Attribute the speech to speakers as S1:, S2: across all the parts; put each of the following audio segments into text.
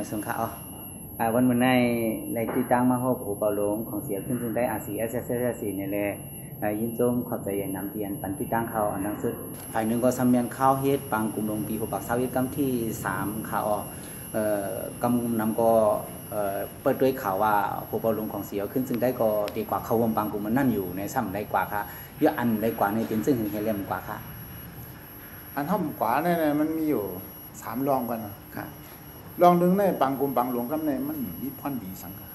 S1: มาสงค่ะวันในในที่ตั้งมาหอบหูเปาลงของเสียขึ้นซึ่งได้RCSSC เนี่ยแหละยินโจมขอบใจอย่างนำเตียนปันที่ตั้งเขาอันนั้นสุดฝ่ายหนึ่งก็สำเนียนข้าวเฮ็ดปังกลุ่มลงปีหกปักเสาเฮ็ดกำที่3ข่าวกำนำก็เปิดด้วยข่าวว่าหูเปาลงของเสียขึ้นซึ่งได้ก็ดีกว่าเขาวงปังกลุ่มมันนั่นอยู่ในซ้ำได้กว่าค่ะเยอะอันได้กว่าในเป็นซึ่งเห็นเรียมกว่าค่ะ
S2: อันท่อมกว่าเนี่ยมันมีอยู่3รองกันนะรองหนึ่งในปังกลุ่มปังหลวงกันในมันมีพรดีสังกัด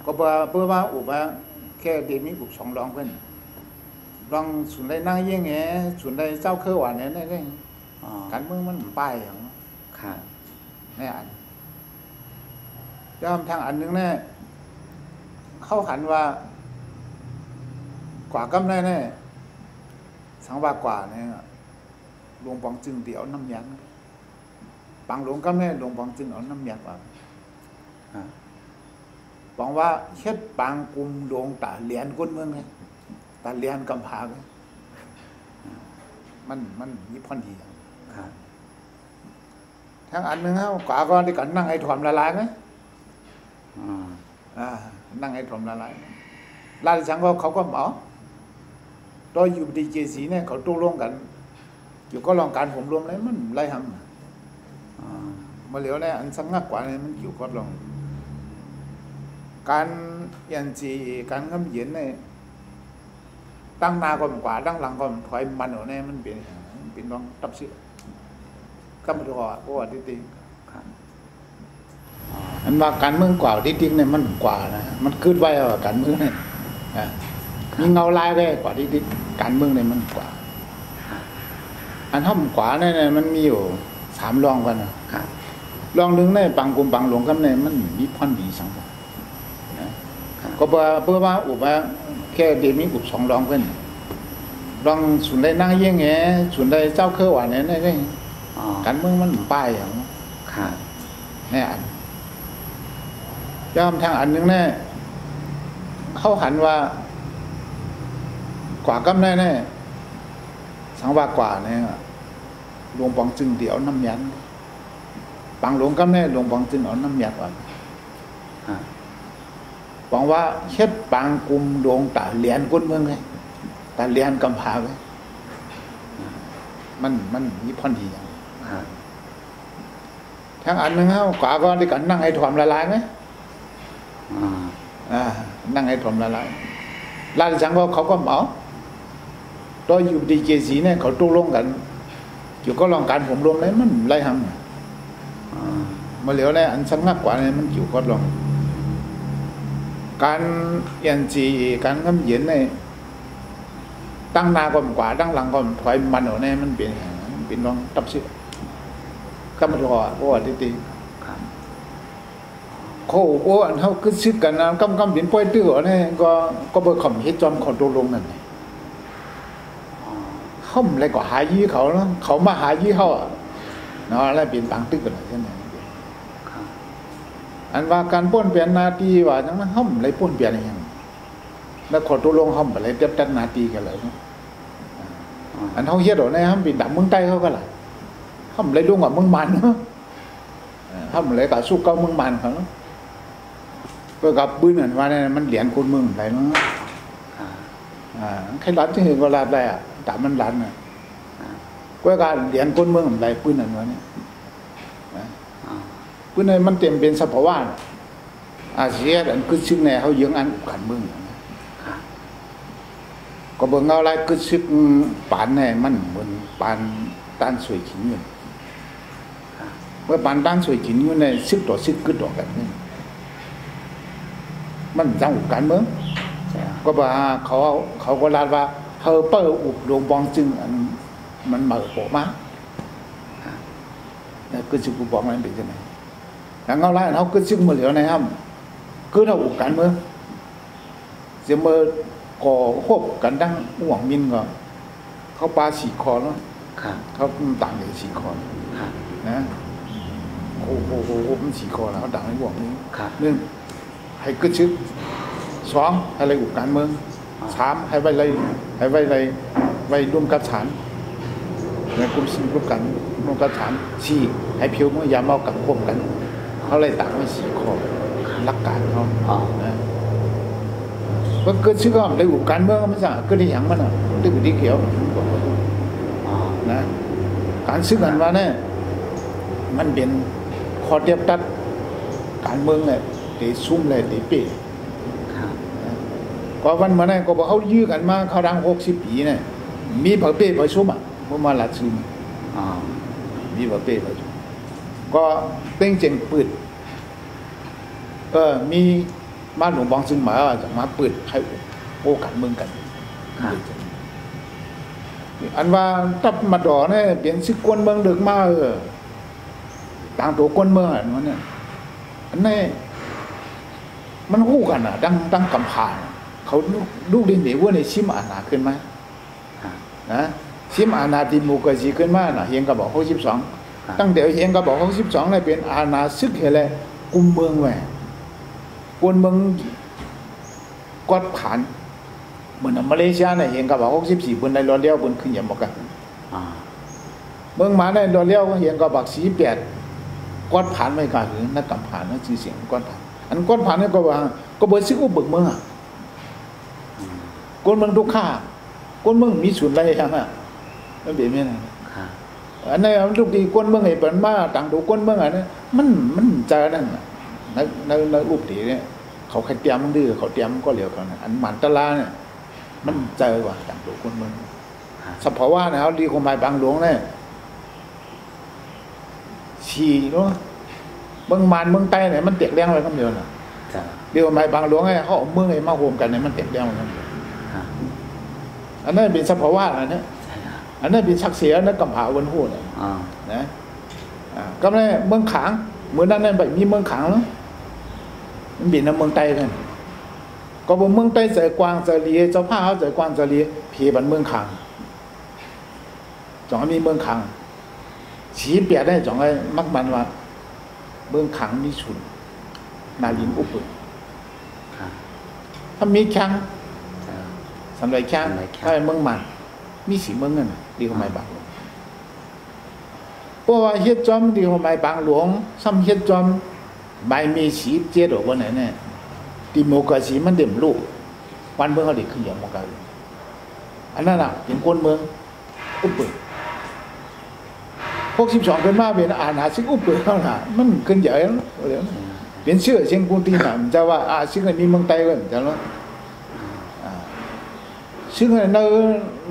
S2: ก็เพื่อว่าอุบว่าแค่เดมีอุบ2รองเพิ่นรองส่วนใดนั่งเยี่ยงแงส่วนใดเจ้าเครือหวานเนี่ยได้การเมืองมันป้ายอย่างในอันย่อมทางอันนึงเนี่ยเข้าขันว่ากว่ากำไรเนี่ยสังว่ากว่าเนี่ยหลวงปองจึงเดี๋ยวน้ำยันปังหลวงกำไรหลวงปองจึงเอาน้ำยันว่าบอกว่าเฮ็ดปังกลุ่มหลวงตาเหรียญก้นเมืองเนี่ยตาเหรียญกำพาเลยมันมีพรดีทางอันนึงกว่าก็ได้กันนั่งให้ถ่อมละลายไหมนั่งให้ถ่อมละลายลาดิฉันก็เขาก็บอกโดยอยู่ดีเจสีเนี่ยเขาตกลงกันอยู่ก็ลองการผมรวมเลยมันไรหังมาเหลียวเนี่ยอันสังงักกว่าเนี่ยมันอยู่ก็ลองการยันจีการงำเย็นเนี่ยตั้งนาก็กว่าตั้งหลังก็ถอยมันหัวเนี่ยมันเป็นลองตับสิก็มาดูว่าที่จริงอันว่าการเมืองกว่าที่จริงเนี่ยมันกว่านะมันคืดไว้ว่าการเมืองเนี่ยมีเงาลายได้กว่าที่จริงการเมืองเนี่ยมันกว่าอันท่อมกว่าเนี่ยมันมีอยู่3รองกันนะรองหนึ่งในปังกลุ่มปังหลวงกันเนี่ยมันมีพรดีสังกัดก็เพื่อว่าอุบว่าแค่เดมีอุบ2รองเพิ่นรองส่วนใดนั่งเยี่ยงแงส่วนใดเจ้าเครือหวานเนี่ยได้การเมืองมันป้ายอย่างนี่อันย่อมทางอันนึงเนี่ยเข้าหันว่ากว่ากำไรเนี่ยสังว่ากว่าเนี่ยหลวงปองจึงเดี๋ยวน้ำยันปังหลวงกำไรหลวงปองจึงเอาน้ำยันว่าบอกว่าเฮ็ดปังกลุ่มหลวงตาเหรียญก้นเมืองไงตาเหรียญกำพาไว้มันมีพรดีอย่างทางอันนึงกว่าก็ได้กันนั่งให้ถ่อมละลายไหมนั่งให้ถ่อมละลายลาดิฉันเขาก็เอาโดยอยู่ดีเจสีเนี่ยเขาตกลงกันอยู่ก็ลองการผมรวมเลยมันไรหังมาเหลียวเนี่ยอันสังงักกว่าเนี่ยมันอยู่ก็ลองการยันจีการงำเย็นเนี่ยตั้งนาก็กว่าตั้งหลังก็ถอยมันหัวเนี่ยมันเป็นลองตับสิก็มาดูว่าที่จริงเขาอันเขาขึ้นซึกกันนะกำเป็นป้อยตื้อเนี่ยก็เบอร์คำเฮ็ดจอมขอตกลงนั่นเขาอะไรก็หายี่เขาเนาะเขามาหายี่เขาเนาะแล้วเป็นปังตึกกันใช่ไหมอันว่าการป้นเปลี่ยนนาทีว่าจังนั้นเขาอะไรป้นเปลี่ยนอะไรอย่างแล้วขอตกลงเขาอะไรเต็มตัดนาทีกันเลยอันเขาเฮ็ดเอาเนี่ยเขาเป็นดับเมืองใต้เขาก็เลยเขาอะไรดุงกับเมืองมันเนาะเขาอะไรกับสู้เก้าเมืองมันเขาเนาะก็กับปืนเหมือนว่าเนี่ยมันเหรียญคนเมืองไหนเนาะใครรัดที่เห็นก็รัดได้อะแต่มันรัดน่ะก็การเหรียญคนเมืองไหนปืนเหมือนว่าเนี่ยปืนเนี่ยมันเต็มเป็นสภาวะอาเซียนอันคือซึ่งเนี่ยเขาเยื้องอันขันเมืองก็บอกเงาลายคือซึกปานเนี่ยมันเหมือนปานต้านสวยขิงเงินเมื่อปานต้านสวยขิงเงินเนี่ยซึกต่อซึกกึศต่อกันนี่มันจังอุการเมืองก็บอกเขาก็ลาดว่าเฮอเปอร์อุบหลวงปองจึงอันมันเหมือโผล่มาเนี่ยคือซึกอุบบอกมันเป็นยังไงแล้วเงาลายเขาคือซึกมาเหลียวนะครับคือเราอุการเมืองเสียเมื่อก่อควบกันดังหวังมินก็เขาปลาสีคอแล้วเขาต่างเลยสีคอนะโอ้โหมันสีคอแล้วเขาต่างให้หวังมินนึงให้กึศชึก2ให้อะไรอุการเมือง3ให้ไว้ไรไว้ร่วมกับฐาน ในกลุ่มสิ่งร่วมกันมันก็ถามชี้ให้ผิวมันยามเอากับควบกันเขาเลยตักไว้4ข้อหลักการเขา
S1: อ๋อ
S2: นะก็เกิดชื่อก็ได้อุปการเมืองมันจะเกิดได้อย่างมันอ่ะได้อุปที่เขียว
S1: อ๋อ
S2: นะการซื้อกันว่าเนี่ยมันเป็นข้อเทียบตัดการเมืองเนี่ยตีซุ่มเลยตีปี
S1: ครับ
S2: ก็วันมาเนี่ยก็บอกเขายื้อกันมาเขาดัง60 ปีเนี่ยมีผักเป้ผักซุ่มอ่ะพวกมาหลัดซึม
S1: อ๋อ
S2: มีผักเป้ผักซุ่มก็เต้งเจงปืดมีบ้านหลวงบางซึ่งหมายว่าจะมาปืดให้โอกาสเมืองกัน
S1: ครับ
S2: อันว่าตับมาดอเนี่ยเปลี่ยนซึกกวนเมืองเดึกมาต่างตัวกวนเมืองอันนั้นเนี่ยอันนี้มันคู่กันอ่ะดังกำพานเขาลูกดินเหนียวในชิมอาณาขึ้นมา
S1: ครับ
S2: นะชิมอาณาดิโมกราซีขึ้นมาน่ะเฮียงก็บอก62ตั้งเดี๋ยวเฮียงก็บอก62เลยเป็นอาณาซึกเฮเลยกุมเมืองแหวกวนเมืองกอดผ่านเหมือนมาเลเซียเนี่ยเฮียงก็บอก64บนในรอเลี้ยวบนขึ้นอย่างบอกกัน
S1: อ๋อ
S2: เมืองมาในรอเลี้ยวเฮียงก็บอก48กอดผ่านไม่กล้าหรือนักกำผ่านนั่นชื่อเสียงกอดผ่านอันกอดผ่านนี่ก็ว่าก็บ่ซึกอุบเมืองอ่ะกวนเมืองทุกข้ากวนเมืองมีส่วนอะไรอย่างน่ะมันเป็นแม่น
S1: ครับ
S2: อันนี้ทุกทีกวนเมืองไอ้เปิ้นมาต่างดูกวนเมืองอันนี้มันเจอนั่นน่ะในอุปติเนี่ยเขาใครเตรียมมันดื้อเขาเตรียมก็เหลียวกันอันหมันตะลาเนี่ยมันเจอว่าต่างดูกวนเมือง
S1: ครับ
S2: สภาวะเนี่ยเอาดีของหมายบางหลวงเนี่ยฉี่เนาะเมืองมานเมืองใต้เนี่ยมันเตียกแรงไว้คำเดียวน่ะ
S1: จ้ะ
S2: เดียวหมายบางหลวงไอ้เขาเอาเมืองไอ้มาโฮมกันเนี่ยมันเตียกแรงไว้คำเดียว
S1: ครับ
S2: อันนั้นเป็นสภาวะอันนี้
S1: ใช่ครับ
S2: อันนั้นเป็นศักดิ์ศรีอันนั้นกำผาวันหูเนี่ย
S1: อ๋อ
S2: นะก็เลยเมืองขางเหมือนนั้นเนี่ยแบบมีเมืองขางแล้วมันบินในเมืองใต้กันก็บอกเมืองใต้ใจกว้างใจเลียเจ้าผ้าเขาใจกว้างใจเลียเพียบันเมืองขางจองมีเมืองขางชี้เปียได้จองไอ้มักมันว่าเมืองขางมีชุนนายินอุป
S1: ครับ
S2: ถ้ามีแข้ง
S1: จ้ะ
S2: สำหรับแข้ง
S1: สำหรับแข้ง
S2: ถ้าเมืองมันมีสีเมืองเงินดีกว่าไม่บางหลวงเพราะว่าเฮ็ดจอมดีกว่าไม่บางหลวงซ้ำเฮ็ดจอมไม่มีสีเจ็ดหรอกว่าไหนเนี่ยดิโมกราซีมันเด่มลูกวันเมืองเขาเด็กขึ้นอย่างมากเลยอันนั้นน่ะเป็นคนเมืองอุปเปิด62เป็นมาเป็นอาณาซิกอุปเปิดเท่าน่ะมันขึ้นใหญ่แล้วเดี๋ยวเป็นเชื่อเชียงกุนตีน่ะมันจะว่าซึ่งมีเมืองไต้กันจะแล้วซึ่งใ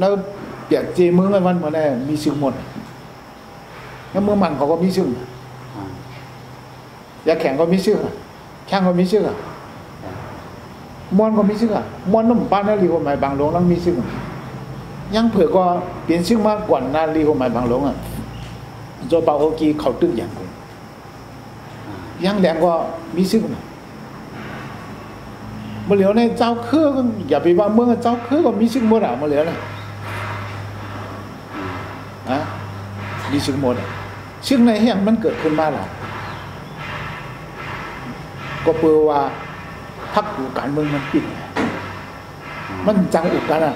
S2: นเปียกเจเมืองไอ้วันมาแน่มีซึ่งหมดแล้วเมืองมันเขาก็มีซึ่ง
S1: อ๋อ
S2: ยาแข็งก็มีซึ่งแข้งก็มีซึ่งมวนก็มีซึ่งมวนน้ำปานนาลีกว่าหมายบางหลวงแล้วมีซึ่งยังเผื่อก็เปลี่ยนซึ่งมากกว่านาลีกว่าหมายบางหลวงอ่ะโจเปาโอกีเขาตึกอย่างคนยังแดงก็มีซึ่งเมื่อเหลียวในเจ้าคืออย่าไปว่าเมืองเจ้าคือก็มีซึ่งหมดอ่ะเมื่อเหลียวนะมีซึ่งหมดซึ่งในแห่งมันเกิดขึ้นมาหรอก็เปลือว่าพักอยู่การเมืองมันปิดมันจังอุกกันอ่ะ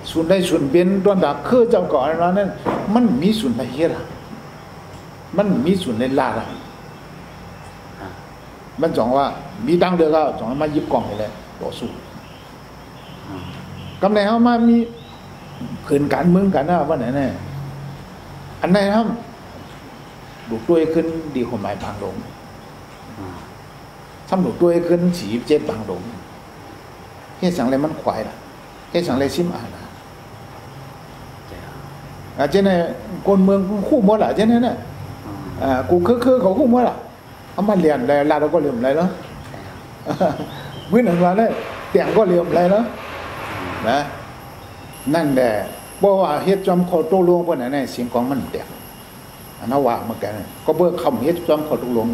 S2: ส่วนใดส่วนเป็นต้นดาคือเจ้าก่อนนั้นมันมีส่วนในเฮ็ดอ่ะมันมีส่วนในลาดอ่ะมันจองว่ามีตังเดือก็จองมายิบกล่องนี่แหละต่อสู้กำไรเขามามีขืนการเมืองกันนะว่าไหนแน่อันไหนครับดูตัวขึ้นดีกว่าหมายบางหลงทำดูตัวขึ้นสีเจ็บบางหลงเฮ็ดสังอะไรมันควายล่ะเฮ็ดสังอะไรซิมอ่านล่ะเจ้าเนี่ยคนเมืองคู่หมดล่ะเจ้าเนี่ยกูคือเขาคู่หมดล่ะเอามาเรียนได้ลาเราก็เรียนอะไรเนาะมื้อหนึ่งวันเนี่ยเตียงก็เรียนอะไรเนาะนะนั่นแหละเพราะว่าเฮ็ดจอมขอตกลงเพิ่นน่ะเสียงของมันแตกอันนั้นว่าเหมือนกันก็เบิ่งคำเฮ็ดจอมขอตกลง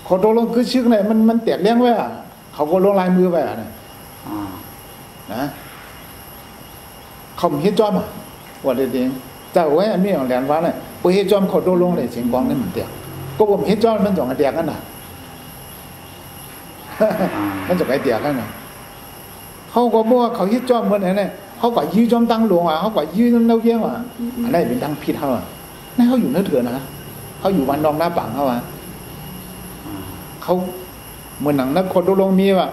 S2: ขอตกลงคือชื่อเนี่ยมันแตกเลี้ยงไว้อ่ะเขาก็ลงลายมือไว้อ่ะนะคำเฮ็ดจอมว่าได้จริงเจ้าไว้มีอย่างแหลนว่าเนี่ยบ่เฮ็ดจอมขอตกลงเลยเสียงของนี่มันแตกก็ผมเฮ็ดจอมมันจ่องแตกกันน่ะมันจะไปแตกกันน่ะเขาก็บอกว่าเขาเฮ็ดจอมเพิ่นน่ะ เขาก็ยื้อจอมตั้งหลวงอ่ะเขาก็ยื้อน้ำเน่าเยี่ยมอ่ะอันนั้นเป็นดังพิษเขาอ่ะนั่นเขาอยู่เนื้อเถื่อนนะเขาอยู่วันดองหน้าปังเขาอ่ะเขาเหมือนหนังนักคนตกลงมีว่า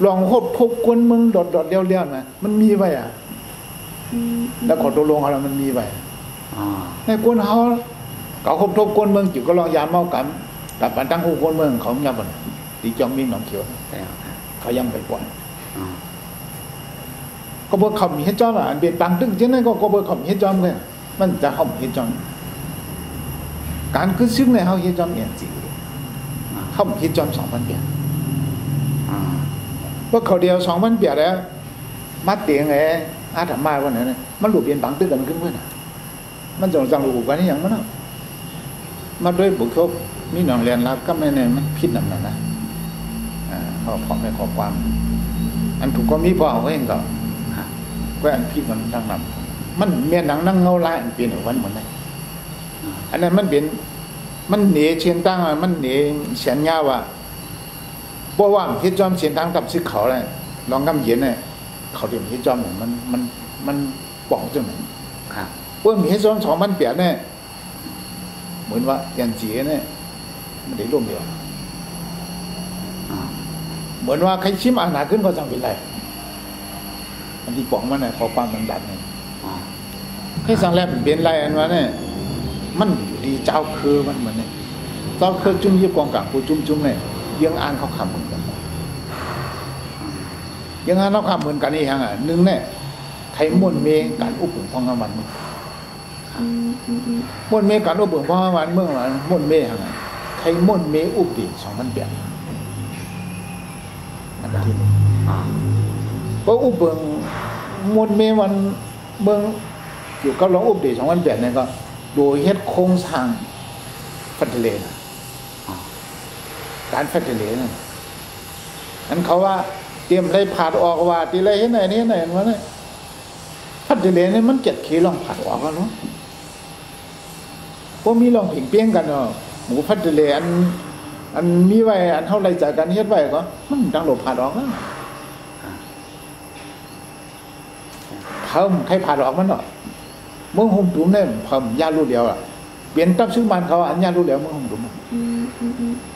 S2: ลองโคบทบกวนเมืองดดๆเลี้ยวๆนะมันมีไว้อ่ะแล้วคนตกลงเขาแล้วมันมีไว้ในกวนเขาเขาคบทบกวนเมืองจิ๋วก็ลองยามเมากันแต่ปันตั้งหูกวนเมืองเขายังบ่นตีจอมมิ่งหนองเขียวเขายังไปกวนก็เบอร์เขามีเฮ็ดจอมอ่ะอันเป็นปังตึ้งเช่นนั้นก็เบอร์เขามีเฮ็ดจอมเลยมันจะเขาเฮ็ดจอมการขึ้นซึ่งในเขาเฮ็ดจอมเนี่ยจริงเขาเฮ็ดจอม2,000 ปีเพราะเขาเดียว2,000 ปีแล้วมัดเตียงไงอาถรรพ์มาวันนั้นมันหลุดเปลี่ยนปังตึ้งกันขึ้นเพื่อนมันจังหลุดกันนี่อย่างมันมาด้วยบุคคลมีหนองเรียนรับก็ไม่เนี่ยมันผิดนั่นนะเขาขอไม่ขอความอันถูกก็มีพอเอาไว้เองก็อันผิดมันดังนั้นมันเมียนหนังนั่งเงาลายอันเปลี่ยนวันหมดเลยอันนั้นมันเป็นมันเหนียเชียนตั้งมันเหนียเฉียนยาวอ่ะเพราะว่าเฮ็ดจอมเฉียนตั้งกับซึกเขาเลยลองกำเย็นเนี่ยเขาเรียกเฮ็ดจอมเนี่ยมันป่องจังไหนเพราะมีเฮ็ดจอม2,000 ปีเนี่ยเหมือนว่ายันจีเนี่ยมันได้ร่วมเดียวเหมือนว่าใครชิมอาหารขึ้นก็จังเป็นไรอันที่ป่องมันเนี่ยขอความดันเนี่ยให้สั่งแล้วเป็นไรอันว่าเนี่ยมันอยู่ดีเจ้าคือมันเหมือนเนี่ยเจ้าคือจุ่มยิบกองกลางผู้จุ่มเนี่ยยังอ่านเขาคำเหมือนกันยังอ่านเขาคำเหมือนกันนี่ฮะหนึ่งเนี่ยใครม่วนเมการอุปถัมภ์ของมันม่วนเมการอุปถัมภ์ของมันเมื่อวันม่วนเมฮะใครม่วนเมอุปติ2,000 ปีนั่นก็ที่นี่เพราะอุปถัมภ์ม่วนเมวันเมืองอยู่กับหลวงอุปติ2,000 ปีเนี่ยก็โดยเฮ็ดโครงสร้างฟัดทะเลนะการฟัดทะเลนั่นนั้นเขาว่าเตรียมไรผ่าออกว่าตีไรเห็นไหนนี่ไหนวะเนี่ยฟัดทะเลนี่มัน7 ขีดลองผ่าออกกันเนาะพวกมีลองผิงเปี้ยงกันเนาะหมูฟัดทะเลอันมีไว้อันเท่าไรจากกันเฮ็ดไว้ก็มันดังหลบผ่าออกนะเพิ่มใครผ่าออกมันเนาะเมืองห่มถุมเนี่ยผมญาติรู้เดียวอ่ะเปลี่ยนตับซึ่งมันเขาอันญาติรู้เดียวเมืองห่มถุม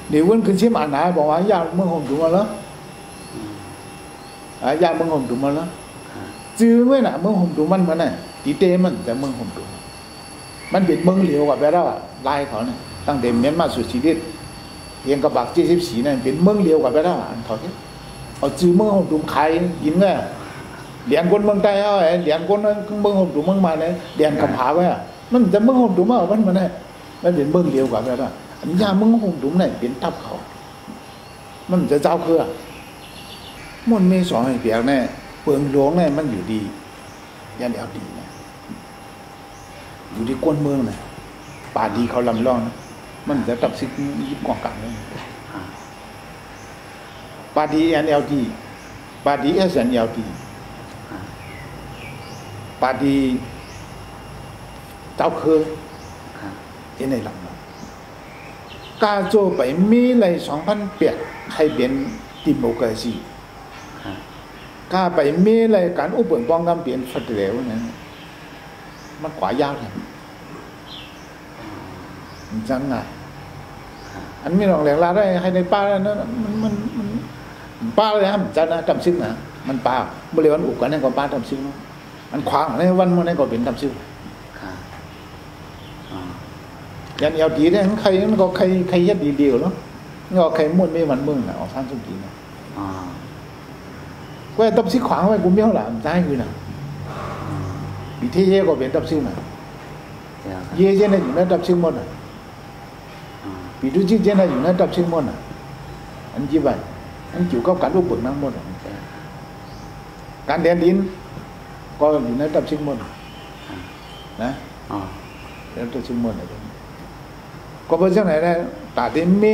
S2: เดี๋ยววันขึ้นเชื่อมอ่านหนาบอกว่าญาติเมืองห่มถุมมาแล้วญาติเมืองห่มถุมมาแล้วจื้อไว้น่ะเมืองห่มถุมมันมันน่ะตีเตมันแต่เมืองห่มถุมมันเป็นเมืองเหลียวกว่าไปแล้วลายเขาเนี่ยตั้งแต่เมียนมาสุดชีวิตเพียงกระบัก74นั่นเป็นเมืองเหลียวกว่าไปแล้วอันเขาเนี่ยเอาจื้อเมืองห่มถุมขายกินเนี่ยเหรียญคนเมืองใต้เอาเหรียญคนเมืองห่มถุมเมืองมาเนี่ยเหรียญกำผาไว้มันจะเมืองห่มถุมเอามันเนี่ยมันเป็นเมืองเหลียวกว่าไปแล้วอันนี้เมืองห่มถุมเนี่ยเป็นทับเขามันจะเจ้าเครือมันไม่สอนให้เปียกเนี่ยเปลืองหลวงเนี่ยมันอยู่ดียันเดียวดีเนี่ยอยู่ที่ก้นเมืองเนี่ยป่าดีเขาลำล่องนะมันจะตับซิกยิบกองกลางเลยป่าดีNLDป่าดีSNLDป่าดีเจ้าเครือที่ในลำล่องกาโจไปมีอะไร2,000 ปีใครเป็นดิโมคราซีกาไปมีอะไรการอุปถัมภ์ป้องกันเปลี่ยนฟัดเหลวนั้นมันกว่ายากเลยมันจังไงอันมีหลงแหลงลาได้ให้ในป้าแล้วนั้นมันป้าเลยครับจันนะจำซึ้งนะมันป้าบริเวณอุกกันนี่ก็ป้าจำซึ้งมันขวางในวันมันนี่ก็เป็นจำซึ้งยันเอวดีเนี่ยใครมันก็ใครยัดดีเดียวเนาะก็ใครมุ่นไม่มันมึงนะออกท่านสุกีนะก็ตับซิขวางไว้กูไม่เอาหล่ะมันได้คือนะปีที่เย่ก็เป็นตับซินะเย่เจนอยู่นั่นตับซิหมดนะปีทุกชิ้นเจนอยู่นั่นตับซิหมดนะอันจีบไปอันจิ๋วก็การรูปเปิดนั่งหมดการเดินดินก็อยู่นั่นตับซิหมดนะเดินตับซิหมดนะก็เป็นจังไหนนะตาเดเม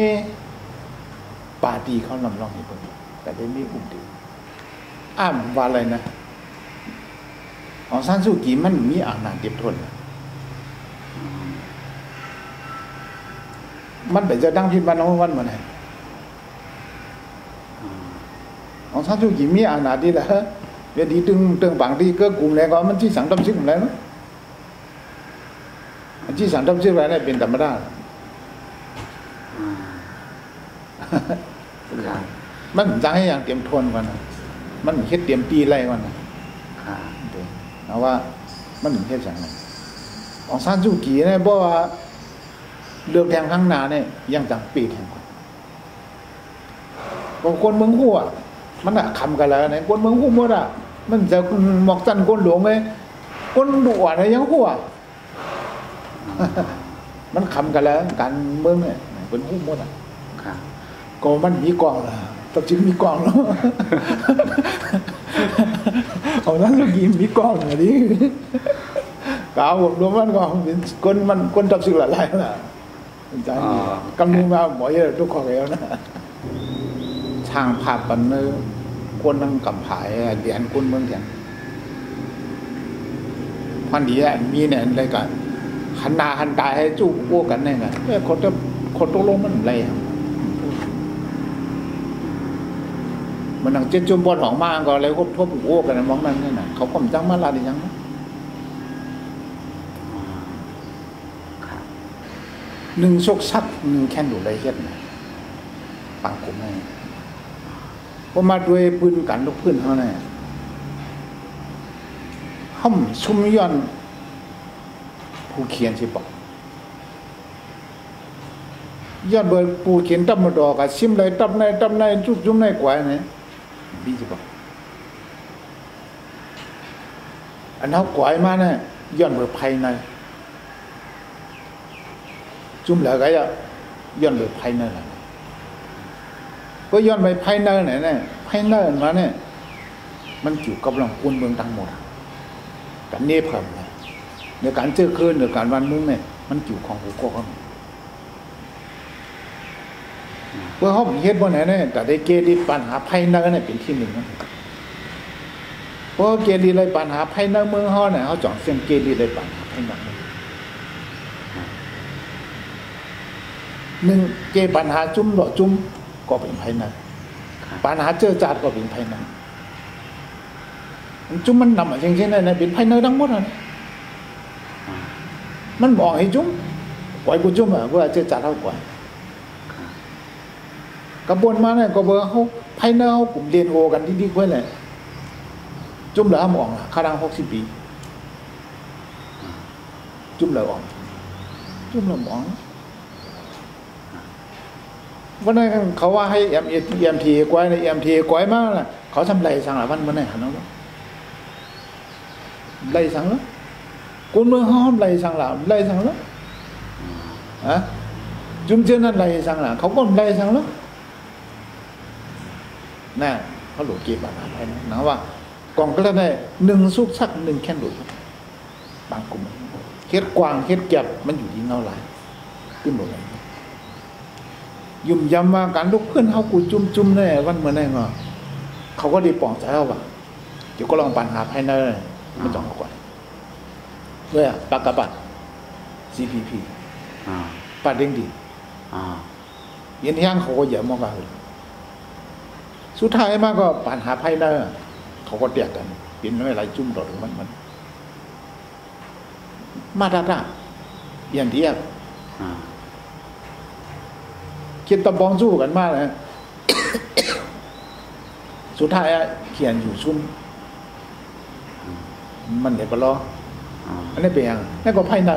S2: ปาดีเขาลำลองอยู่ตรงนี้แต่เดเมอุ้มดีอ้ามว่าอะไรนะของซานซูกีมันมีอาณาเก็บทนมันเป็นจะดังพิบันน้องวันมาไหนของซานซูกีมีอาณาดีแหละ เวทีตึงบางที่ก็กลุ่มแล้วก็มันที่สังtâm sứcแล้วมันที่สังtâm sứcแล้วเนี่ยเป็นธรรมดามันจังให้อย่างเตรียมทนก่อนนะมันเฮ็ดเตรียมปีไรก่อนนะเอาว่ามันเฮ็ดอย่างไรองซานซูกีเนี่ยบอกว่าเลือกแทงข้างหน้าเนี่ยยังจังปีแทงก่อนบางคนเมืองหัวมันอะคำกันแล้วเนี่ยคนเมืองหัวหมดอะมันจะหมอกจันคนหลวงเลยคนดุอะไรยังหัวมันคำกันแล้วการเมืองเนี่ยเป็นหัวหมดอะก็มันมีกองละตัดจึงมีกองแล้วของนั้นลูกยิมมีกองอะไรดิกาวรวมมันก็เป็นคนตัดสึกหลายล่ะใจกำมือมาหมอเยอะทุกข้อแล้วนะช่างภาพปันเนอคนนั่งกำผายเดียนคนเมืองเถียนพันดีอ่ะมีเนี่ยอะไรกันหันหน้าหันตาให้จู้โอ้กันเนี่ยไงคนตกลงมันอะไรมันนั่งเจ็ดจุ่มบอลของมาก็เลยครบทบโอ้กันมองนั่นนี่น่ะเขาก็จังมาลาดิยังหนึ่งชกชักหนึ่งแค่ดูได้เฮ็ดปังกลุ่มให้พอมาด้วยปืนกันลูกพื้นเขาเนี่ยห้อมชุมย้อนผู้เขียนสิบอกย้อนเบอร์ผู้เขียนตั้มมาดอกกับชิมเลยตั้มในจุ่มในกว่าเนี่ยดีสิบอกอันเขากว่ามาเนี่ยย้อนเบอร์ภายในจุ่มแล้วก็ย้อนเบอร์ภายในก็ย้อนไปภายในไหนเนี่ยภายในมาเนี่ยมันอยู่กับหลังคุณเมืองทั้งหมดกันเนเพิ่มเลยในการเจอคืนในการวันนึงเนี่ยมันอยู่ของหัวข้อเพื่อเขาเฮ็ดบ่ไหนเนี่ยแต่ได้เกลีปัญหาภายในเนี่ยเป็นที่หนึ่งเพราะเกลีเลยปัญหาภายในเมืองเขาเนี่ยเขาจ่องเส้นเกลีเลยปัญหาภายในหนึ่งเกปัญหาจุ่มหล่อจุ่มก็เป็นภายในปัญหาเจอจาดก็เป็นภายในจุ่มมันนำอย่างเช่นนั้นเป็นภายในทั้งหมดเลยมันบอกให้จุ่มปล่อยกูจุ่มอ่ะว่าเจอจาดเท่ากว่ากระบวนมาเนี่ยก็เบอร์เขาภายในเขากลุ่มเรียนโอกันดีๆไว้เลยจุ่มเหลือมองข้าดัง60 ปีจุ่มเหลืออ่อนจุ่มเหลือมองวันนั้นเขาว่าให้EMTกวยในEMTกวยมากน่ะเขาทำไรสั่งหลายวันวันไหนหันเอาไรสั่งแล้วคนเมืองห้อมไรสั่งหลายไรสั่งแล้วจุ่มเจ้านั่นไรสั่งหลายเขาก็ไรสั่งแล้วน่ะเขาหลุดเก็บปัญหาไปนะว่ากองก็ได้หนึ่งสุกชักหนึ่งแค่หลุดบางกลุ่มเฮ็ดกวางเฮ็ดเก็บมันอยู่ที่เงาลายขึ้นหมดเลยยุ่มยำมาการลุกเพื่อนเขากูจุ่มเนี่ยวันเมื่อไหร่เงาเขาก็ดีปองใจเขาว่าเดี๋ยวก็ลองปัญหาภายในมันจ่องก่อนด้วยปากกระปัด CPP ปัดเด้งดียันที่ย่างเขาก็เยอะมากเลยสุดท้ายมาก็ปัญหาภายในเขาก็เตียกกันเป็นไม่ไรจุ่มต่อถึงมันมาตรายันที่ย่างคิดตะบองสู้กันมากเลยสุดท้ายเขียนอยู่ชุ่มมันเดี๋ยวก็รออันนี้เป็นยังนั่นก็ภายใน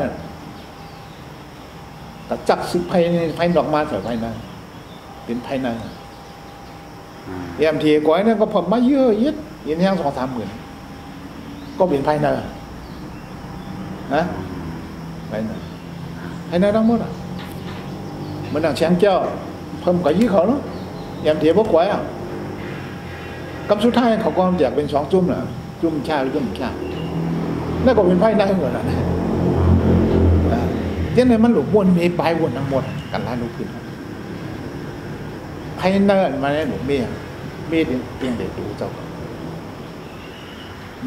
S2: แต่จักซึกภายดอกมาแต่ภายในเป็นภายในEMTก้อยนั่นก็ผมมาเยอะยึดยินแห้ง2-3 หมื่นก็เป็นภายในนะภายในทั้งหมดมันดังแชงเจ้าเพิ่มกับยี่เขาเนาะEMTพวกก้อยกับสุดท้ายเขาก็อยากเป็น2 จุ่มน่ะจุ่มชาหรือจุ่มชานั่นก็เป็นภายในหมดน่ะเจ้าไหนมันหลุดวนมีปลายวนทั้งหมดกันล้านลูกพื้นภายในมาเนี่ยหนูเมียเพียงเด็กดูเจ้า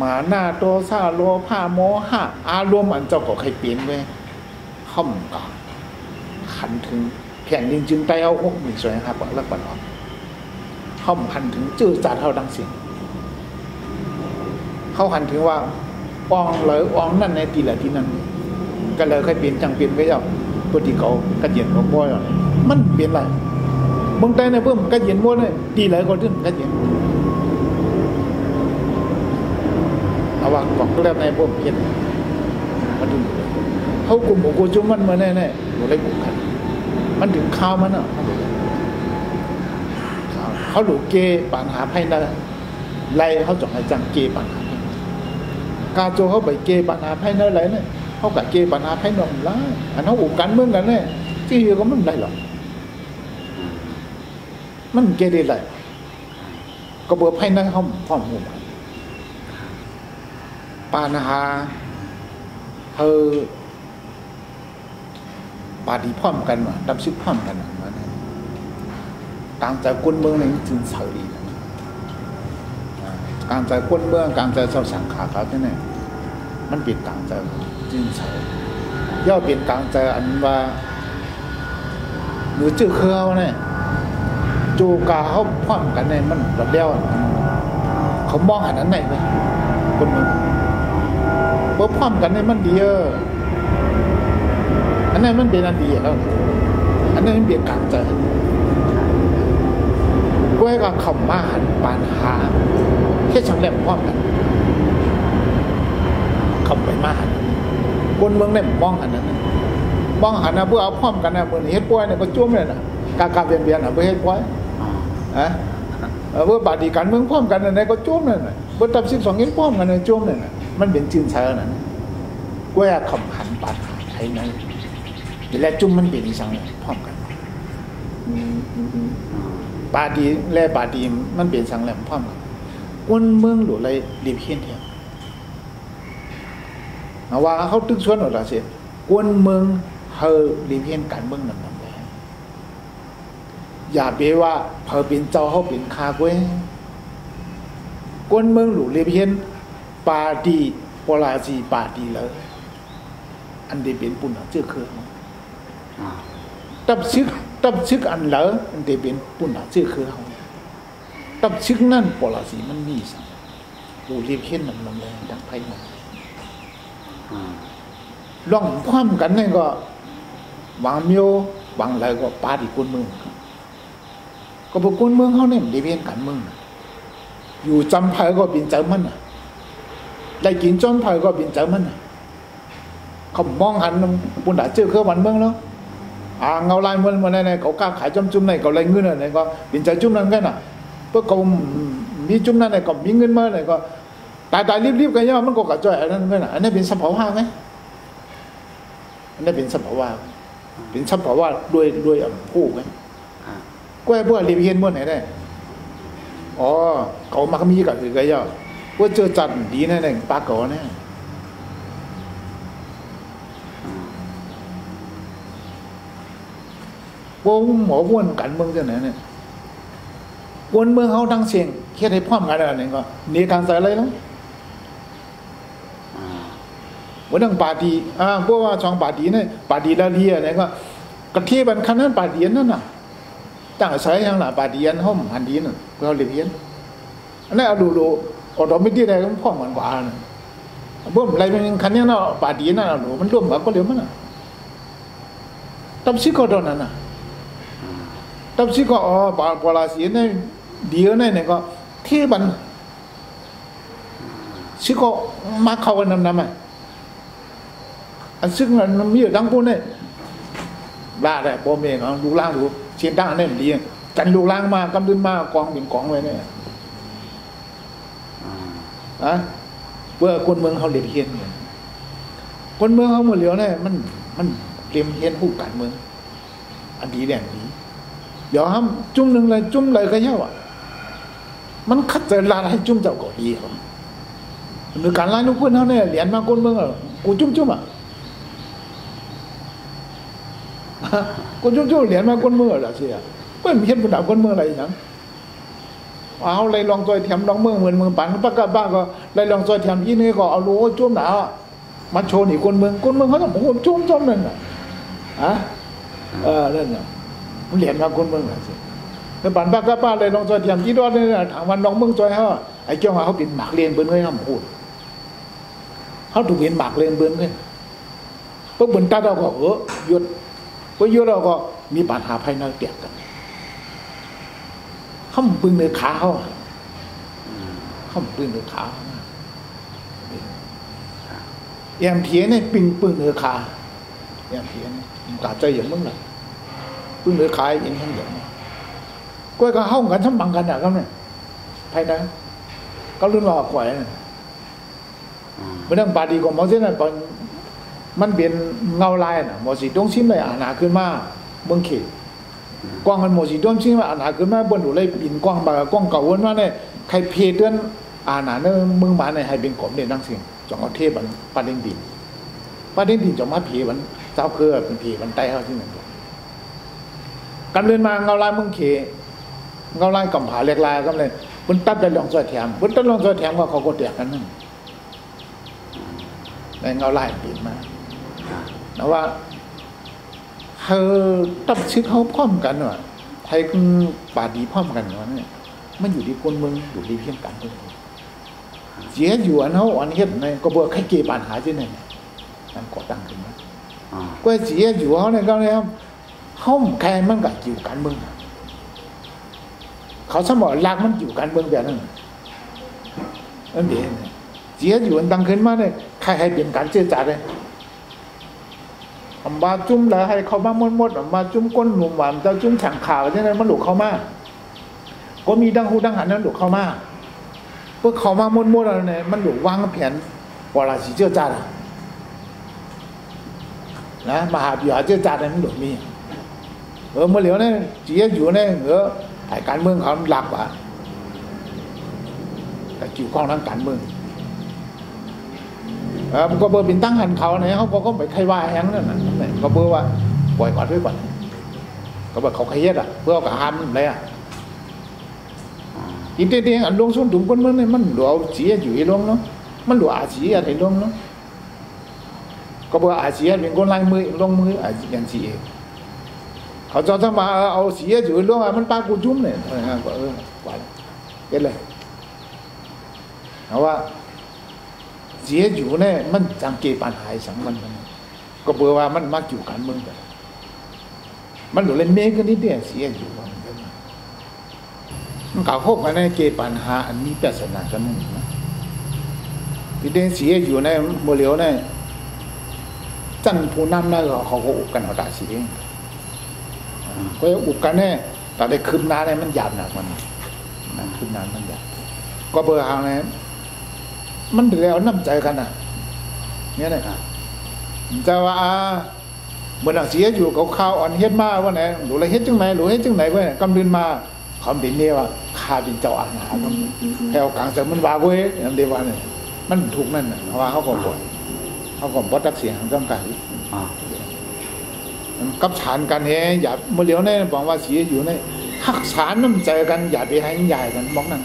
S2: มาหน้าโตซาโลผ้าโมหะอารมณ์อันเจ้าก็ใครเปลี่ยนไว้ห่อมกาขันถึงแผ่นดินจึงไต้เอาอกมีสวยครับแล้วก่อนห่อมขันถึงจื้อจัดเท่าดังเสียง เขาหันถึงว่าอองเลยอองนั่นในตีละที่นั่นก็เลยค่อยเปลี่ยนจังเปลี่ยนก็ยาวตัวที่เขากระเย็นเขาบ่อยมันเปลี่ยนอะไรบางแต่ในเพิ่มกระเย็นบ่อยเลยตีเลยก็ถึงกระเย็นเอาว่าของก็แล้วในเพิ่มเปลี่ยนมาดูเขากลุ่มของกูจุ่มมันมาแน่ๆอยู่ในกลุ่มกันมันถึงข้าวมันอ่ะเขาหลุดเกปัญหาภายในไล่เขาจงให้จังเกปัญหาภายในกาโจเขาไปเกปัญหาภายในอะไรเนี่ยเขากับเกปัญหาภายนอกละอันเขาอุกกันเมืองกันเนี่ยที่เฮียก็มันได้หรอกมันเกได้ไรก็เบอร์ภายในเขาพร้อมหัวปัญหาปาดีพร้อมกันว่าดับชิบพร้อมกันว่าต่างจากคนเมืองในจึงเฉยต่างจากคนเมืองต่างจากชาวสังขาเขาที่นี่มันเปลี่ยนต่างจากจึงเฉยย่อเปลี่ยนต่างจากอันว่าหรือจื้อเครือเนี่ยจูกาเขาพร้อมกันเนี่ยมันแบบเดียวเขามองหันนั้นไหนไปคนเมืองเพราะพร้อมกันเนี่ยมันดีอันนั้นมันเป็นอันดีแล้วอันนั้นมันเปลี่ยนกลางใจก็ให้การขำมาหันปัญหาแค่ช่างแหลมพร้อมกันขำไปมาหันคนเมืองเนี่ยมองหันนั้นมองหันนะเพื่อเอาพร้อมกันนะเหมือนเฮ็ดป่วยเนี่ยก็จุ่มเลยนะกาเบียนนะเพื่อเฮ็ดป่วยเพื่อบาดีการเมืองพร้อมกันเนี่ยก็จุ่มเลยนะเพื่อตัดสิน2เฮ็ดพร้อมกันเนี่ยจุ่มเลยนะมันเป็นจืนเชิญนั่นก็ให้ขำหันปัญหาไทยนั้นและจุ่มมันเป็นอีสังเนี่ยพร้อมกันปาดีและปาดีมันเป็นสังแหลมพร้อมกันคนเมืองหรืออะไรรีบเห็นเถอะว่าเขาตึกชวนหรืออะไรเสียคนเมืองเฮารีบเห็นการเมืองนั่นแหละอย่าไปว่าเฮาเป็นเจ้าเฮาเป็นข้าก้วยคนเมืองหรือรีบเห็นปาดีปลาจีปาดีเลยอันเดียเป็นปุ่นเจื้อเครือตับซึกอันเหลออันเดียเป็นปุ่นเจื้อเครือตับซึกนั่นปลาจีมันมีสังดูรีบเห็นนั่นลงเลยดังไพ่หมดลองพร้อมกันนี่ก็วางเมียววางอะไรก็ปาดีคนเมืองก็พวกคนเมืองเขาเนี่ยรีบเห็นกันเมืองอยู่จำไพ่ก็เป็นเจ้ามันได้กินจนไพ่ก็เป็นเจ้ามันเขามองหันปุ่นด่าเจอเครื่องวันเมืองแล้วเงาลายมันในเขากล้าขายจุ่มในเขาเลยเงินในก็เป็นใจจุ่มนั่นกันเพื่อเขามีจุ่มนั่นในก็มีเงินมาในก็ตายรีบกันย่อมันก็กระจายอันนั้นกันอันนี้เป็นสัมภาระไหมอันนี้เป็นสัมภาระเป็นสัมภาระด้วยผู้ไหมก็ให้พวกรีบเห็นพวกไหนได้อ๋อเขามามีกับคือกันย่อว่าเจอจันดีแน่ในปากเขาเนี่ยว่าหมอบ้วนกันเมืองจะไหนเนี่ยวนเมืองเขาทั้งเสียงแค่ให้พร้อมกันอะไรเนี่ยก็หนีการใส่อะไรแล้ววันนั้นปาดีพวกว่าช่องปาดีเนี่ยปาดีละเลียเนี่ยก็กระเทียบันคันนั้นปาดีนั่นน่ะตั้งใช้ยังล่ะปาดีอันห้อมหันดีน่ะเราเรียนอันนั้นเอาดูออโตเมติกได้ก็พร้อมกันกว่าน่ะเบิ่มอะไรเป็นคันนี้เนาะปาดีนั่นน่ะมันร่วมกันก็เร็วมันน่ะตับซิก็โดนนั่นน่ะตับซิก็ปลาสีเนี่ยเดียวเนี่ยก็ที่บันซิก็มาเข้ากันนำอ่ะอันซึ่งมันมีอยู่ดังปุ่นเนี่ยลาได้พ่อแม่เขาดูล่างดูเชียนดังเนี่ยดีกันดูล่างมากำดินมากองเป็นกองไว้เนี่ยเพื่อคนเมืองเขาเรียนเฮียนคนเมืองเขาหมดเหลียวเนี่ยมันเรียนเฮียนผู้การเมืองอันดีแดงดีเดี๋ยวห้ามจุ่มหนึ่งเลยจุ่มเลยก็เยอะมันคัดเจอลาให้จุ่มเจ้าก็ดีครับหรือการไล่ลูกเพื่อนเขาเนี่ยเหรียญมาคนเมืองกูจุ่มอ่ะกูจุ่มเหรียญมาคนเมืองเหรอเสียเพื่อนมีเห็นบุญดาคนเมืองอะไรอย่างเอาเลยลองจอยแถมลองเมืองปั่นปากกาบ้าก็เลยลองจอยแถมยี่นี่ก็เอาลูกจุ่มหนามาโชว์นี่คนเมืองเขาต้องโอ้จุ่มนั่นน่ะเรื่องเนี่ยมันเหรียญมาคนเมืองอะไรเสียแล้วปั่นปากกาบ้าเลยลองจอยแถมยี่ดอดเนี่ยถามวันลองเมืองจอยเขาไอ้เจ้าเขาเป็นหมากเรียนเปิ้นเงยน้ำพูด เขาถูกเห็นหมากเลยเบิ้ลขึ้นพวกบนตาเราก็หยุดพวกหยุดเราก็มีปัญหาภายในเตียกกันเขาปึงเนื้อขาเขาปึงเนื้อขาแอมเพียเนี่ยปึงเนื้อขาแอมเพียเนี่ยกาใจอย่างมึงน่ะปึงเนื้อขาอย่างทั้งอย่างก็ก็เข้ากันทั้งบังกันอ่ะก็เนี่ยภายในก็รุ่นว่าข่อยไม่ต้องปาดีกว่าหมอเส้นน่ะมันเป็นเงาลายน่ะหมอสีดวงชิ้นเลยอ่านหาขึ้นมาเมืองเขตกว้างมันหมอสีดวงชิ้นว่าอ่านหาขึ้นมาบนหนูเลยบินกว้างบากว้างเก่าวนว่าเนี่ยใครเพเดือนอ่านหาเนี่ยเมืองบ้านเนี่ยให้เป็นกลมเนี่ยนั่งเสียงจงเอาเทพมันปาเด้งดินจงมาผีมันเจ้าเคือเป็นผีมันไต่เข้าที่หนึ่งกันเดินมาเงาลายเมืองเขตเงาลายกำผาเล็กลายก็เลยบนตัดได้ลองซอยแถมบนตัดลองซอยแถมก็เขาก็แตกกันนั่นในเงาลายเปลี่ยนมาแต่ว่าเธอตัดชื่อเขาพร้อมกันว่ะไทยกับป่าดีพร้อมกันว่ะเนี่ยมันอยู่ที่คนเมืองอยู่ที่เพียงกันเสียอยู่อันเขาอันเฮ็ดในก็บอกใครเกี่ยปัญหาที่ไหนนั่นก่อตั้งขึ้นมาก็เสียอยู่เขาเนี่ยก็เลยเขาแค่มันกับอยู่กันเมืองเขาสมองรักมันอยู่กันเมืองแบบนั้นนั่นเองเสียอยู่อันตั้งขึ้นมาเนี่ยใครให้เปลี่ยนการเจรจาเลยมาจุ่มแล้วให้เขามาหมดมาจุ่มก้นหนุ่มหวานจะจุ่มแข่งข่าวใช่ไหมมันหลุดเข้ามาก็มีดังหูดังหันนั้นหลุดเข้ามาเพื่อเขามาหมดอะไรเนี่ยมันหลุดวางแผนว่าราศีเจ้าจ่านะมหาวิทยาลัยเจ้าจ่าเนี่ยมันหลุดมีเมื่อเหลียวเนี่ยเสียอยู่เนี่ยถ่ายการเมืองเขาหลับอ่ะแต่เกี่ยวข้องทางการเมืองมันก็เบอร์เป็นตั้งหันเขาเนี่ยเขาก็ไปใครว่าแห้งนั่นน่ะก็เบอร์ว่าปล่อยก่อนไว้ก่อนก็แบบเขาขยันอ่ะเพื่อเอากระหันเลยอ่ะอีเตี้ยอันลงส่วนถุงคนเมืองเนี่ยมันหลวงจีอยู่อีลงเนาะมันหลวงอาจีอะไรลงเนาะก็เบอร์อาจีเป็นคนลายมือลงมืออาจีอย่างจีเขาจะทำมาเอาสีอยู่ลงอ่ะมันปากูจุ้มเนี่ยก็ว่าเก็ตเลยเอาว่าเสียอยู่เนี่ยมันจังเกปัญหาสังมันก็เบื่อว่ามันมักอยู่กันเมืองกันมันหลุดเล่นเมฆกันนิดเดียวเสียอยู่มันก่าวพบกันในเกปัญหาอันนี้แปลสนากันนั่นนะที่เด่นเสียอยู่ในโมเลวเนี่ยจันผู้นำนั่นเขาก็อุกกันเอาตาสีเองก็อุกกันเนี่ยแต่ได้คืบหน้าเนี่ยมันหยาบหนักมันคืบหน้ามันหยาบก็เบื่อหางเนี่ยมันถึงแล้วน้ำใจกันน่ะเนี่ยนะครับจะว่าเมื่อเสียอยู่เขาข้าวอ่อนเฮ็ดมาว่าไหนหรืออะไรเฮ็ดจังไหนหรือเฮ็ดจังไหนว่ากำดินมาคำเป็นเนี่ยว่าข้าเป็นเจ้าอาณาแถวกลางจะมันว่าเว้ยอย่างเดียวว่าเนี่ยมันถูกนั่นน่ะว่าเขาก็บ่นเขาก็บ่ตักเสียงต้องการกับฐานกันเฮ้อย่าเมื่อเดี๋ยวเนี่ยบอกว่าเสียอยู่เนี่ยหักฐานน้ำใจกันอย่าไปให้ใหญ่กันบอกนั่น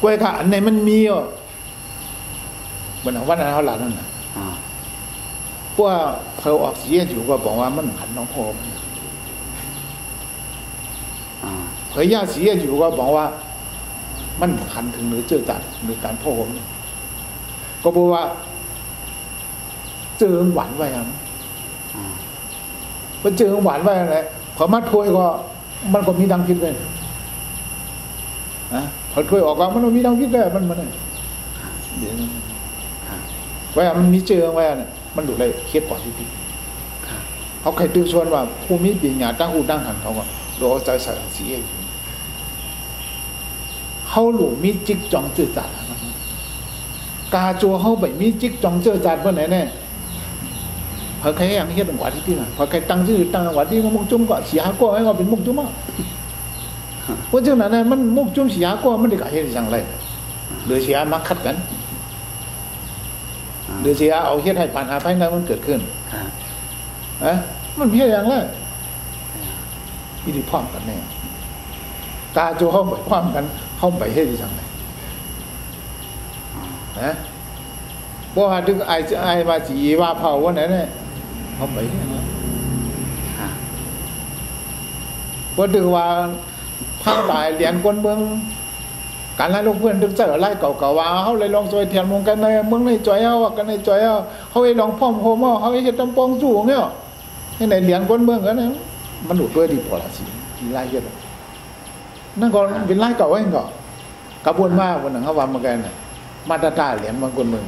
S2: กล้วยขาอันไหนมันมีอ่ะบนวันนั้นเขาหลานนั่นน่ะพวกเธอออกเสียอยู่ก็บอกว่ามันขันน้องโพมเผยญาติเสียอยู่ก็บอกว่ามันขันถึงหรือเจอจัดหรือการโพมก็บอกว่าเจอหวานไว้ยังมันเจอหวานไว้อะไรพอมาถ้วยก็มันก็มีดังคิดเลยพอถ้วยออกก็มันมีดังคิดได้มันเดี๋ยวว่ามันมีเจอไว้เนี่ยมันดูเลยเครียดปอดที่เขาใครตื่นชวนว่าผู้มีปัญญาตั้งหูตั้งหันเขาก็โดนใจใส่สีเองเขาหลูมีจิกจองเจือจัดกาจัวเขาแบบมีจิกจองเจือจัดเมื่อไหร่เนี่ยพอใครอย่างเฮ็ดจังหวะที่น่ะพอใครตั้งชื่อตั้งจังหวะที่มุกจุ่มก็เสียก็ให้เขาเป็นมุกจุ่มอ่ะเพราะฉะนั้นเนี่ยมันมุกจุ่มเสียก็มันได้กะเฮ็ดจังไรหรือเสียมาคัดกันหรือเสียเอาเฮ็ดให้ปัญหาภายในมันเกิดขึ้นมันเฮ็ดอย่างไรอิทธิพลกันแน่กาจัวเขาไปพร้อมกันเขาไปเฮ็ดจังไรนะเพราะว่าถึงไอ้ว่าจีว่าเผาวันไหนเนี่ยเขาไปเพราะถึงว่าภาคใต้เรียนคนเมือง การไล่ลูกเพื่อนดึกใจไล่เก่าๆว่าเขาเลยลองซอยเทียนมงกันในเมืองในจอยเอากันในจอยเอาเขาไอ้ลองพ่อมโฮมเขาไอ้เฮ็ดตำปองจู่เงี้ยให้ในเหรียญก้นเมืองกันเนี่ยมันหลุดด้วยดีพอละสิไล่เยอะนั่นก็เป็นไล่เก่าเองก็กระบวนมากวันหนึ่งเขาว่ามากันมาตาตาเหรียญมันก้นเมือง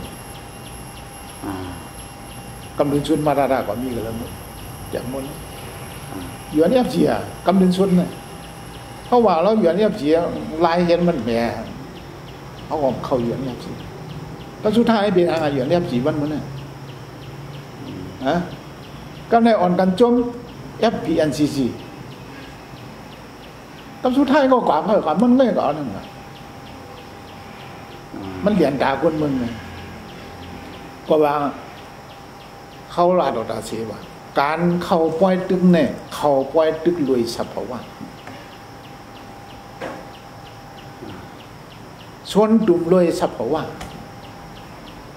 S2: กำลังชุนมาตาตาก็มีกันแล้วอย่างมันอยู่อันนี้เสียกำลังชุนเนี่ยเขาว่าเราอยู่อันนี้เสียลายเห็นมันแหมเขาก็เข้าอยู่อันนี้เสียแล้วสุดท้ายเป็นอะไรอยู่อันนี้สีวันมันเนี่ยฮะก็ในอ่อนกันจม FPNCC ก็สุดท้ายก็กว่าเขามันไม่ก่อนนั่นแหละมันเหรียญตาคนมึงไงก็ว่าเขาลาดอกตาเสียว่าการเข้าปล่อยตึกเนี่ยเข้าปล่อยตึกรวยสัพพะว่าชนดุมรวยสัพพะว่า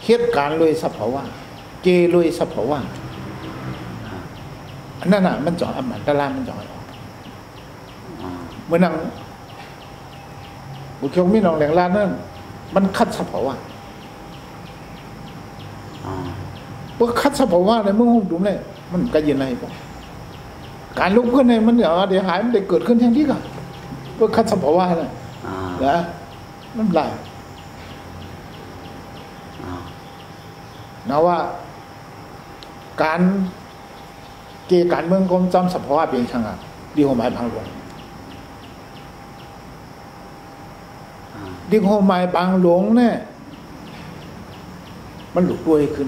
S2: เหตุการณ์รวยสัพพะว่าเกรวยสัพพะว่าอันนั้นน่ะมันจ่ออมันตะลามันจ่อเมื่อนั่งบุคคลมีน้องแหลงลานนั่นมันคัดสัพพะว่าเมื่อคัดสัพพะว่าในเมื่อห้องดุมเลยมันก็ยินอะไรป่ะการลุกขึ้นเนี่ยมันเดี๋ยวหายมันได้เกิดขึ้นอย่างที่ก่อนเมื่อคัดสัพพะว่าเลยนะมันไหลนะว่าการเกี่ยการเมืองกรมจำสัพพะว่าเป็นช่างอ่ะดีหัวหมายบางหลวงดีหัวหมายบางหลวงเนี่ยมันหลุดด้วยขึ้น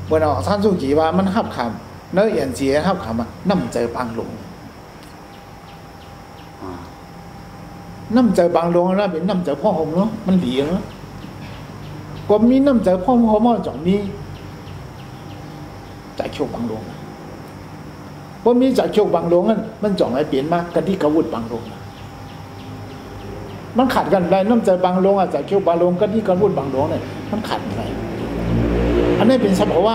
S2: เมื่อเราท่านสุจีว่ามันหับคำเนื้อเอียนเจียหับคำอ่ะน้ำใจบางหลวงน้ำใจบางหลวงนะเป็นน้ำใจพ่อหงเนาะมันเหลียงก็มีน้ำใจพ่อหงมาจ่อมีจากโชคบางหลวงพอมีจากโชคบางหลวงนั่นมันจ่องไอ้เปลี่ยนมากกันที่กระวุดบางหลวงมันขัดกันได้น้ำใจบางหลวงอ่ะจากโชคบางหลวงกันที่กระวุดบางหลวงเนี่ยมันขัดอะไรอันนี้เป็นสภาวะ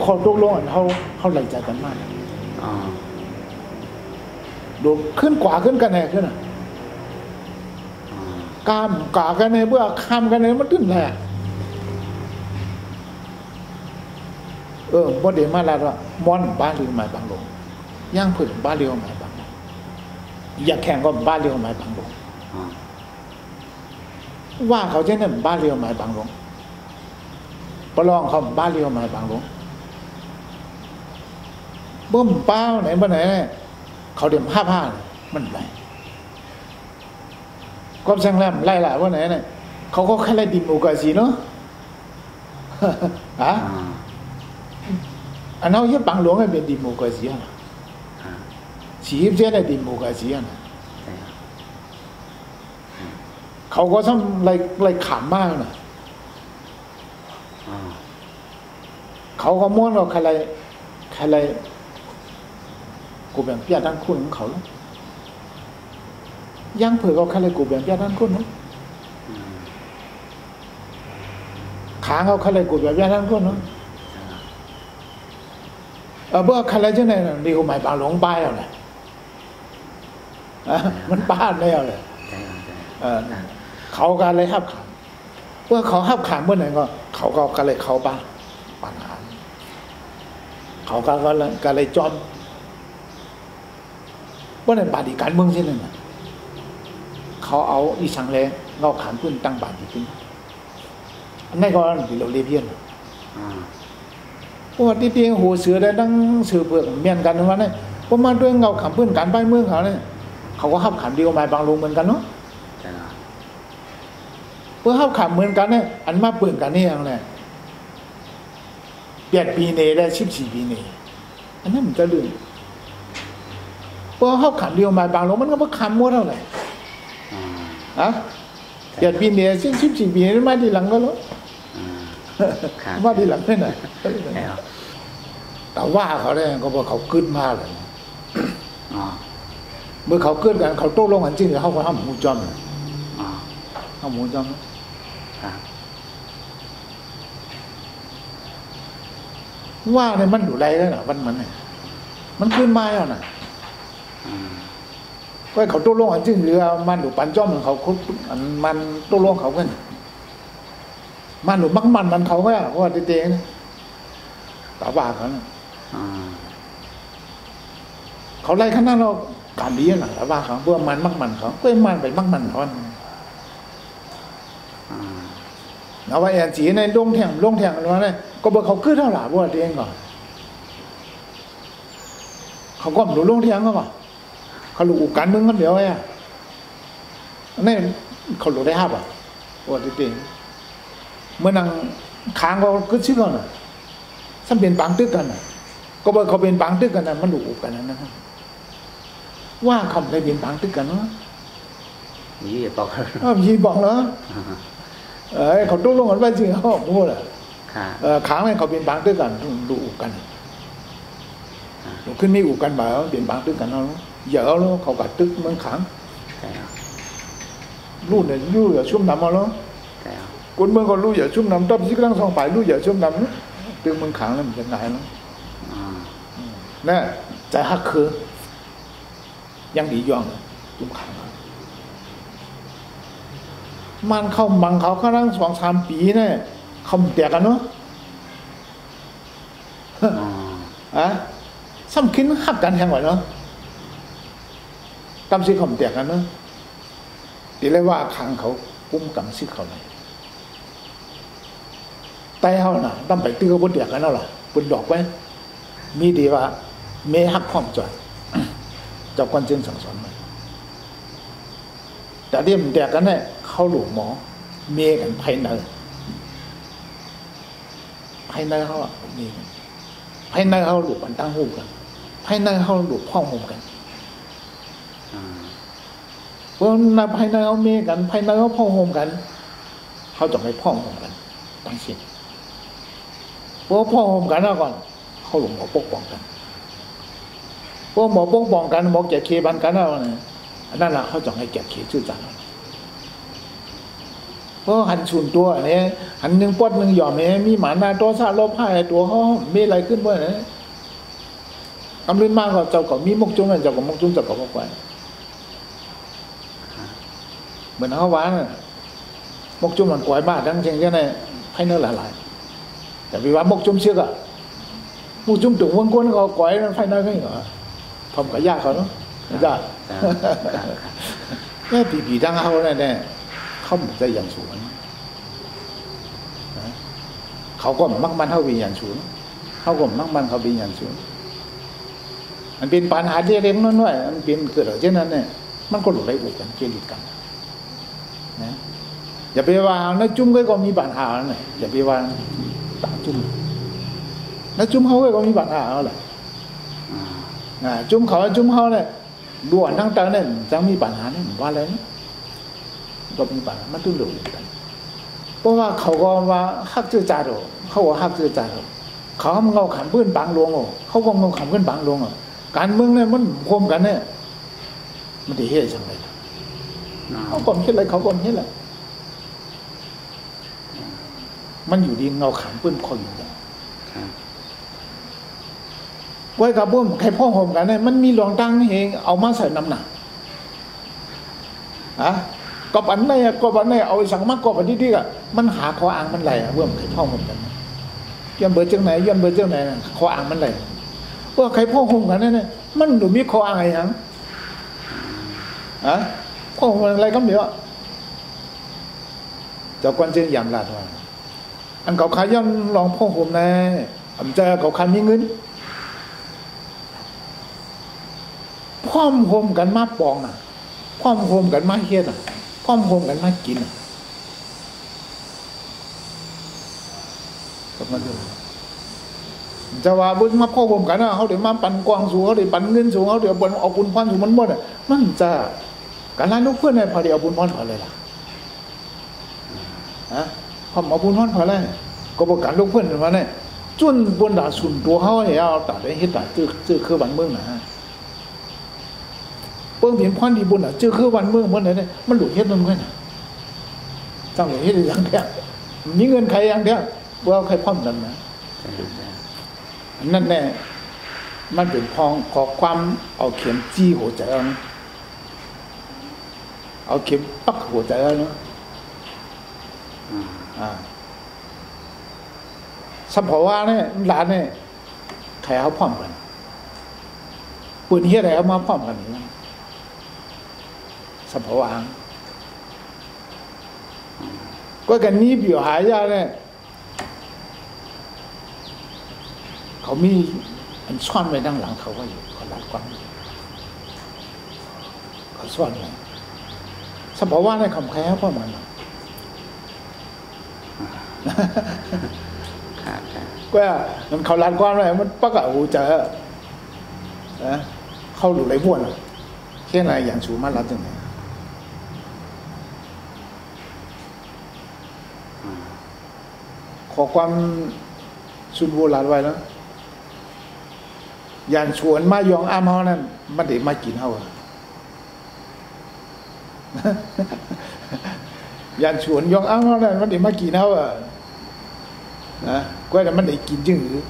S2: ขอตกลงเขาไหลใจกันมากดูขึ้นกว่าขึ้นกันแน่ขึ้นอ่ะกามกากันในเบื่อคำกันในมันขึ้นแหละบ่เดมาลาว่ามอนบ้านเรียวหมายบางหลวงย่างผึ่งบ้านเรียวหมายบางหลวงอยากแข่งก็บ้านเรียวหมายบางหลวงว่าเขาจะเนี่ยบ้านเรียวหมายบางหลวงประลองเขาบ้านเรียวหมายบางหลวงบ่มเป้าไหนบ้านไหนเขาเดี๋ยวผ้ามันไหลก็แซงแรมไล่หล่ะว่าไหนเนี่ยเขาก็แค่ไล่ดิโมกราซีเนาะฮะอันนั้นยี่บางหลวงเป็นดิโมกราซีอ่ะสีเจ้าได้ดิโมกราซีอ่ะเขาก็ทำไล่ขำมากนะเขาก็ม้วนเราใครกูแบ่งเปียด้านคุณของเขาแล้วยังเผื่อเขาใครกูแบ่งเปียด้านคุณเนาะขาเขาใครกูแบ่งเปียด้านคุณเนาะเมื่อใครจะไหนดีกว่าหมายบางหลวงป้ายเอาเลยมันป้าแล้วเลยเขาก็เลยหับขามเมื่อเขาหับขามเมื่อไหร่ก็เขาก็เลยเขาป้าปัญหาเขาก็เลยจอมเมื่อไหร่บาดีการเมืองที่นั่นเขาเอาอีสังเลเงาขามขึ้นตั้งบาดีขึ้นอันนี้ก็ดีเราเรียบเพี้ยนเพราะว่าที่เพียงหัวเสือได้ตั้งเสือเปลือกเมียนกันวันนี้เพราะมาด้วยเงาขามพื้นการป้ายเมืองเขาเนี่ยเขาก็หับขามดีกว่าหมายบางลงเหมือนกันเนาะเพื่อหับขามเหมือนกันเนี่ยอันมาเปลือกกันนี่อย่างไร8 ปีเนได้14 ปีเนอันนั้นมันจะลื่นเพราะหับขามดีกว่าหมายบางลงมันก็มาขามมั่วเท่าไหร่8 ปีเน14 ปีมาทีหลังก็แล้วมาทีหลังได้ไหนแต่ว่าเขาได้ก็เพราะเขาขึ้นมาเลยเมื่อเขาขึ้นกันเขาโต้ลงกันจริงเขาก็ห้ามหมูจอมห้ามหมูจอมว่าเนี่ยมันอยู่ไรแล้วนะมันขึ้นมาแล้วนะ ก็เขาตกลงอันจึงเรือมันหรือปันจ้อมเขาอันมันตกลงเขากันมันหรือมักมันเขาก็ว่าเต้ๆนะตาว่าเขาเขาไล่ขนาดเราการดีหน่อยตาว่าเขาเพื่อมันมักมันเขาก็มันไปมักมันเขาเอาไว้แอนจีในลงแทงอะไรเนี่ยก็บอกเขาขึ้นเท่าไหร่ว่าเองก่อนเขาก็หนูลงแทงก็ว่าเขาหลุดการเมืองกันเดียวไอ้นี่เขาหลุดได้ห้าป่ะว่าจริงเมื่อนั่งค้างเขาก็ชื่อกันนะซ้ำเป็นปังตึกกันนะก็บอกเขาเป็นปังตึกกันนะมันหลุดกันนะครับว่าเขาไม่เป็นปังตึกกันเนาะ
S1: ยี่บอก
S2: ยี่บอกเนาะเขาตกลงกันว่าจริงเขาพูดอ่ะค้างให้เขาเป็นปังตึกกันหลุดกันขึ้นไม่อุกันมาเป็นปังตึกกันเนาะgiờ nóเขาcả tức mới kháng luôn này lưu ở xuống nằm mà nó cuốn mới còn lưu ở xuống nằm tâm chỉ đang xong phải lưu ở xuống nằmตึงมันขังแล้วมันจะไหนแล้วนี่ใจหักคือยังดีย่องจุ่มขังมันเข้ามังเขาก็นั่ง2-3 ปีเนี่ยเขาแตกกันเนาะซ้ำคิดหักกันแห่งไหวเนาะกำซิเขาแตกกันเนาะตีเลยว่าขังเขาปุ้มกำซิเขาเลยแต่เขาน่ะตั้งไปตื้อบนแตกกันแล้วล่ะบนดอกไว้มีดีว่าเมหักพร้อมจอดเจ้าก้อนเจนสั่งสอนมาแต่ที่มันแตกกันเนี่ยเขาหลูกหมอเมกันภายในเขาอ่ะมีภายในเขาหลูกปันตั้งหูกันภายในเขาหลูกพ่อห่มกันเพราะในภายในเขาเมกันภายในเขาพ่อห่มกันเขาจะไม่พ่อห่มกันตั้งสิ้นเพราะพ่อห่มกันแล้วก่อนเขาหลงหมอปกป้องกันเพราะหมอปกป้องกันหมอแก่เคบันกันแล้วเนี่ยนั่นแหละเขาจะให้แก่เคชื่อจังเพราะหันชุนตัวเนี่ยหันหนึ่งปอดหนึ่งหย่อมเนี่ยมีหมาหน้าตัวซาลบผ้าตัวเขามีอะไรขึ้นบ้างเนี่ยกำลังมากกว่าเจ้าก็มีมกจุ้งเจ้าก็มกจุ้งเจ้าก็มกไว้เหมือนเขาว่ามกจุ้มมันกวายบ้าทั้งเชียงแค่ไหนให้เนื้อหลายๆแต่วิว่ามกจุ้มเชือกอะมกจุ้มถึงวงก้นเขากวายนั่นไฟน้อยไม่เหรอทำกับยากเขาเนาะยากแค่ปีทั้งเขาเนี่ยเขาใจอย่างสูงเขาก็มักมันเขาเป็นอย่างสูงเขาก็มักมันเขาเป็นอย่างสูงมันเป็นปัญหาเล็กๆน้อยๆมันเป็นเกิดเช่นนั้นเนี่ยมันก็หลุดไหลบุกกันเกลียดกันนะอย่าไปว่านักจุ้มก็มีปัญหาเนี่ยอย่าไปว่าต่างจุ้มนักจุ้มเขาก็มีปัญหาอะไรจุ้มเขาเนี่ยด่วนทั้งตาเนี่ยจะมีปัญหาเนี่ยว่าอะไรก็มีปัญหามันต้องหลุดกันเพราะว่าเขาก็ว่าฮักเจือจ่าโดเขาว่าฮักเจือจ่าโดเขาเงาขันเพื่อนบางลงเขาก็เงาขันเพื่อนบางลงการเมืองเนี่ยมันโคมกันเนี่ยมันดีเหี้ยจังเลยเขาก่อนคิดอะไรเขาก่อนคิดอะไรมันอยู่ดีเงาขันเพื่อนคอยอยู่อย่างไว้กับพวกใครพ่อโฮมกันเนี่ยมันมีหลวงตั้งเองเอามาใส่น้ำหนักก็ปันในเอาสั่งมากกว่าปันที่มันหาข้ออ้างมันไหลเพื่อใครพ่อโฮมกันย่อมเบอร์จังไหนข้ออ้างมันไหลเพราะใครพ่อโฮมกันเนี่ยมันดูมีข้ออ้างอะไรอย่างพ่อโฮมอะไรก็เดี๋ยวเจ้าก้อนเจนยำลาดว่าอันเขาขายย่อมลองพ่อโฮมนะผมจะเขาขายมีเงินพ่อมโฮมกันมาปองพ่อมโฮมกันมาเฮ็ดพ่อมโฮมกันมากินก็มาดูจะว่าบุญมาพ่อโฮมกันเขาเดี๋ยวมาปั่นกวางสูงเขาเดี๋ยวปั่นเงินสูงเขาเดี๋ยวบนเอาบุญพรสูงมันหมดมันจะการร้านลูกเพื่อนเนี่ยพอเดี๋ยวเอาบุญพรพอเลยล่ะพ่อมเอาบุญพรพอเลยก็บอกการลูกเพื่อนมาเนี่ยจุนบนด่าสุนตัวเขาเนี่ยเอาตัดได้เฮ็ดตัดจื้อคือบันเมืองเปิ้งเห็นพรดีบุญจื้อคือวันเมืองมันเนี่ยมันหลุดเฮ็ดนั่นเพื่อนจ้างหลุดเฮ็ดอย่างเดียวมีเงินใครอย่างเดียวว่าใครพ่อมนั่นนะนั่นแน่มันเป็นพองขอความเอาเข็มจี้หัวใจเอา เอาเข็มปักหัวใจแล้วเนาะสัมภาวะเนี่ยหลานเนี่ยใครเอาพร้อมกันปืนเฮียอะไรเอามาพร้อมกันนี่สัมภาวะก็กันนี้biểuหายาเนี่ยเขามีมันซ่อนไว้ด้านหลังเขาไว้อยู่เขาลัดกว้างเขาซ่อนไว้สัมภาวะเนี่ยคำแพ้พร้อมกันก็มันเขาลัดกว้างเลยมันปักอะหูเจอเข้าหลุดไหลบ้วนแค่ไหนอย่างสูงมาลัดจังไหนขอความสุนโบราณไว้แล้วอย่างชวนมายองอ้ามเฮานั่นมันได้มากินเฮาอย่างชวนยองอ้ามเฮานั่นมันได้มากินเฮานะก็แต่มันได้กินจึงหรือ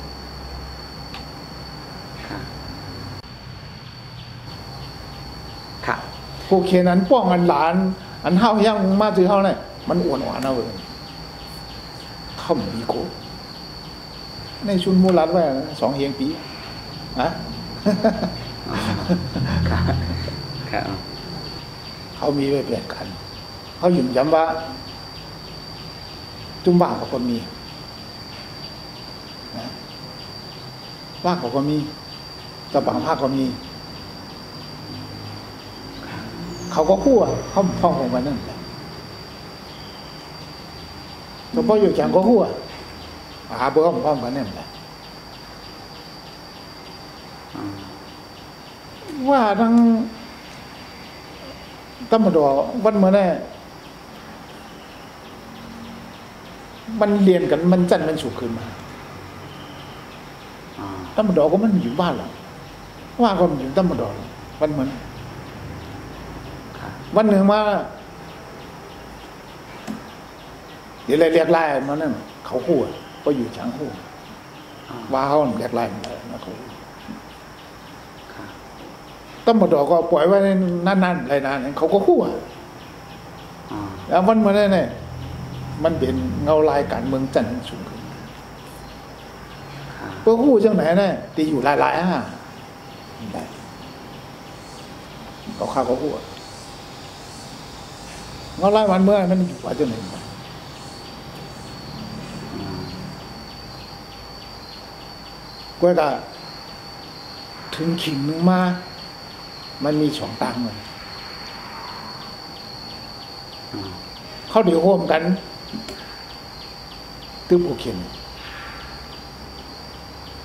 S1: ค่ะ
S2: พวกเคนั้นป้องกันหลานอันเฮายังมาถือเฮาเนี่ยมันอ้วนหวานเอาเลยเขามีโกในชุนมูลัดไว้2 เฮียงปีนะเขามีไว้เปลี่ยนกันเขาหยุ่มย้ำว่าจุ่มบ้าเขาก็มีนะว่าเขาก็มีตะบังภาคก็มีเขาก็คู่เขาพ้องของกันนั่นแหละเฉพาะอยู่แข่งก็คู่หาเบอร์พ้องกันนั่นแหละว่าทั้งตำรวจวันเมื่อเนี่ยมันเรียนกันมันจันมันฉุกขึ้นมาตำรวจก็มันอยู่บ้านหรอว่าก็มันอยู่ตำรวจวันเหมือนวันหนึ่งมาเดี๋ยวเรียกไล่มานั่นเขาคู่ก็อยู่ช้างคู่ว่าเขาเรียกไล่มาแล้วเขาตำรวจก็ปล่อยไว้นานๆหลายนานเขาก็คู่แล้ววันเมื่อนั้นเนี่ยมันเป็นเงาลายการเมืองจันทร์สูงขึ้นเพื่อคู่จังไหนเนี่ยตีอยู่หลายได้เขาฆ่าเขาคู่เงาลายวันเมื่อมันอยู่ว่าจังไหนก็ได้ถึงขิงนึงมามันมี2 ตังเลยเขาเดี๋ยวร่วมกันตื้อผู้เขียน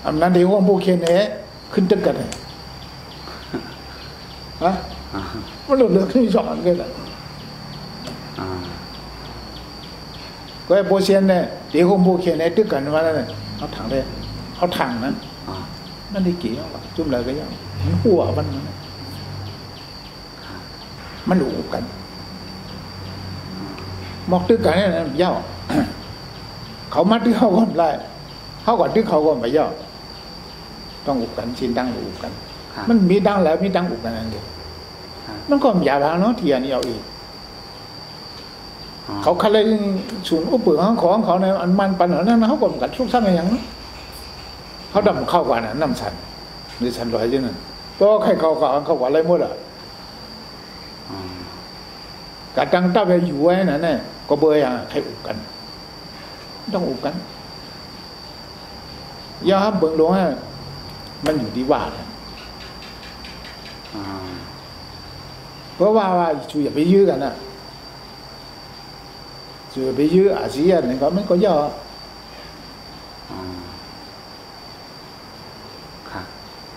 S2: อำนั้นเดี๋ยวร่วมผู้เขียนเนี่ยขึ้นตึกกันเลยฮะมันเหลือขึ้น2 อันกันเลยก็ไอ้ผู้เขียนเนี่ยเดี๋ยวร่วมผู้เขียนเนี่ยตึกกันมาแล้วเนี่ยเขาถังเลยเขาถังนะมันได้กี่จุ่มเลยก็ยังมันหัวมันหลูกันมอกตึกกันเนี่ยย่อเขามาตึกเขาก็ไล่เขาก่อนตึกเขาก็ไม่ย่อต้องอุกกันชินดังอุกกันมันมีดังแล้วมีดังอุกกันนั่นเองมันก็อย่าบางเนาะเทียนเอาอีกเขาคันเลยศูนย์อุปเปอร์ของเขาในอันมันปันนั่นเขาก็กัดชุกซ้ำอย่างนั้นเขาดำเข้ากว่านั้นน้ำสันหรือสันลอยเช่นนั้นก็ใครเขากว่าอะไรหมดอ่ะการตั้งเต้าไปอยู่ไว้นั่นเนี่ยก็เบยใครอุกกันต้องอุกกันย่าเบิ่งลงมันอยู่ที่ว่าเพราะว่าชูอย่าไปยื้อกันนะชูอย่าไปยื้ออาเซียนนี่ก็มันก็ย่อ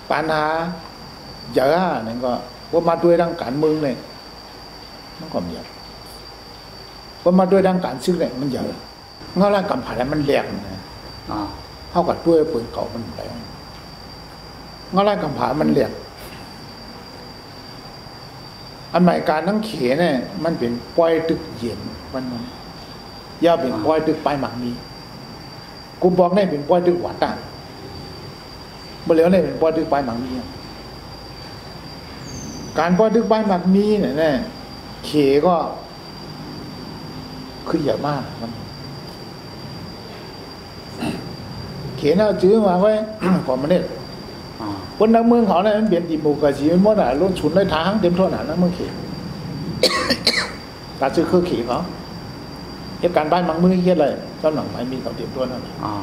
S2: ปัญหาเยอะนี่ก็ว่ามาด้วยดังการเมืองเลยมันก็เยอะว่ามาด้วยดังการซื้อเลยมันเยอะเงาล่างกำผ่านแล้วมันแรงนะเท่ากับด้วยปืนเก่ามันแรงเงาล่างกำผ่านมันแรงอันใหม่การทั้งเขเนี่ยมันเป็นปล่อยตึกเย็นมันย่าเป็นปล่อยตึกปลายหมักมีกูบอกเนี่ยเป็นปล่อยตึกหวานต่างเมื่อเหลียวเนี่ยเป็นปล่อยตึกปลายหมักมีการปล่อยตึกปลายหมักมีเนี่ย เขก็คือใหญ่มากมันเขน่าจื้อมาไว้ ก่อนมันเนี่ย
S1: อ๋อ
S2: คนนักเมืองเขาเนี่ยมันเปลี่ยนดิโมกราซีมันหมดอ่ะรถฉุนได้ทางเต็มทั่วหน้านักเมืองเขตาจื้อคือเขเขาเหตุการณ์บ้านบางเมืองเฮ็ดเลยเจ้าหนังไม่มีต่อเต็มทั่วนั่น
S1: อ๋อ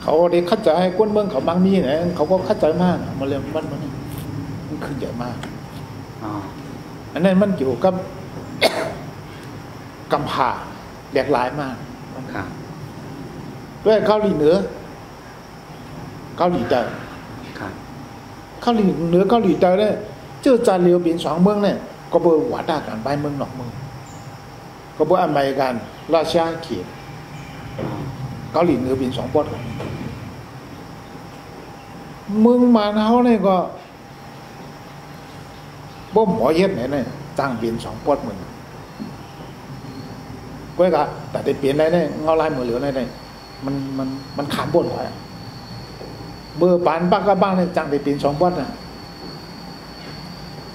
S2: เขาได้เข้าใจให้คนเมืองเขาบางมีเนี่ยเขาก็เข้าใจมากมาเรียนบ้านมันมันคือใหญ่มาก
S1: อ๋อ
S2: อันนั้นมันอยู่กับ กำพร้าแหลกหลายมาก
S1: ครับ
S2: ด้วยเกาหลีเหนือเกาหลีใต้
S1: ครับ
S2: เกาหลีเหนือเกาหลีใต้เนี่ยเจอจานเลียวเป็นสองเมืองเนี่ยก็เบอร์หวาดากันไปเมืองนอกเมืองก็เบอร์อเมริกันราชาเขียน
S1: อ๋อ
S2: เกาหลีเหนือเป็นสองปอดกันเมืองมาเขาเนี่ยก็บ่หมอเย็ดไหนเนี่ยตั้งเป็นสองปอดเหมือนก็กะแต่ได้เปลี่ยนอะไรเนี่ยเงาลายมือเหลืออะไรเนี่ยมันขาดบนไปเบอร์ปานปากกาบ้านเนี่ยจังได้เปลี่ยนสองปอดนะ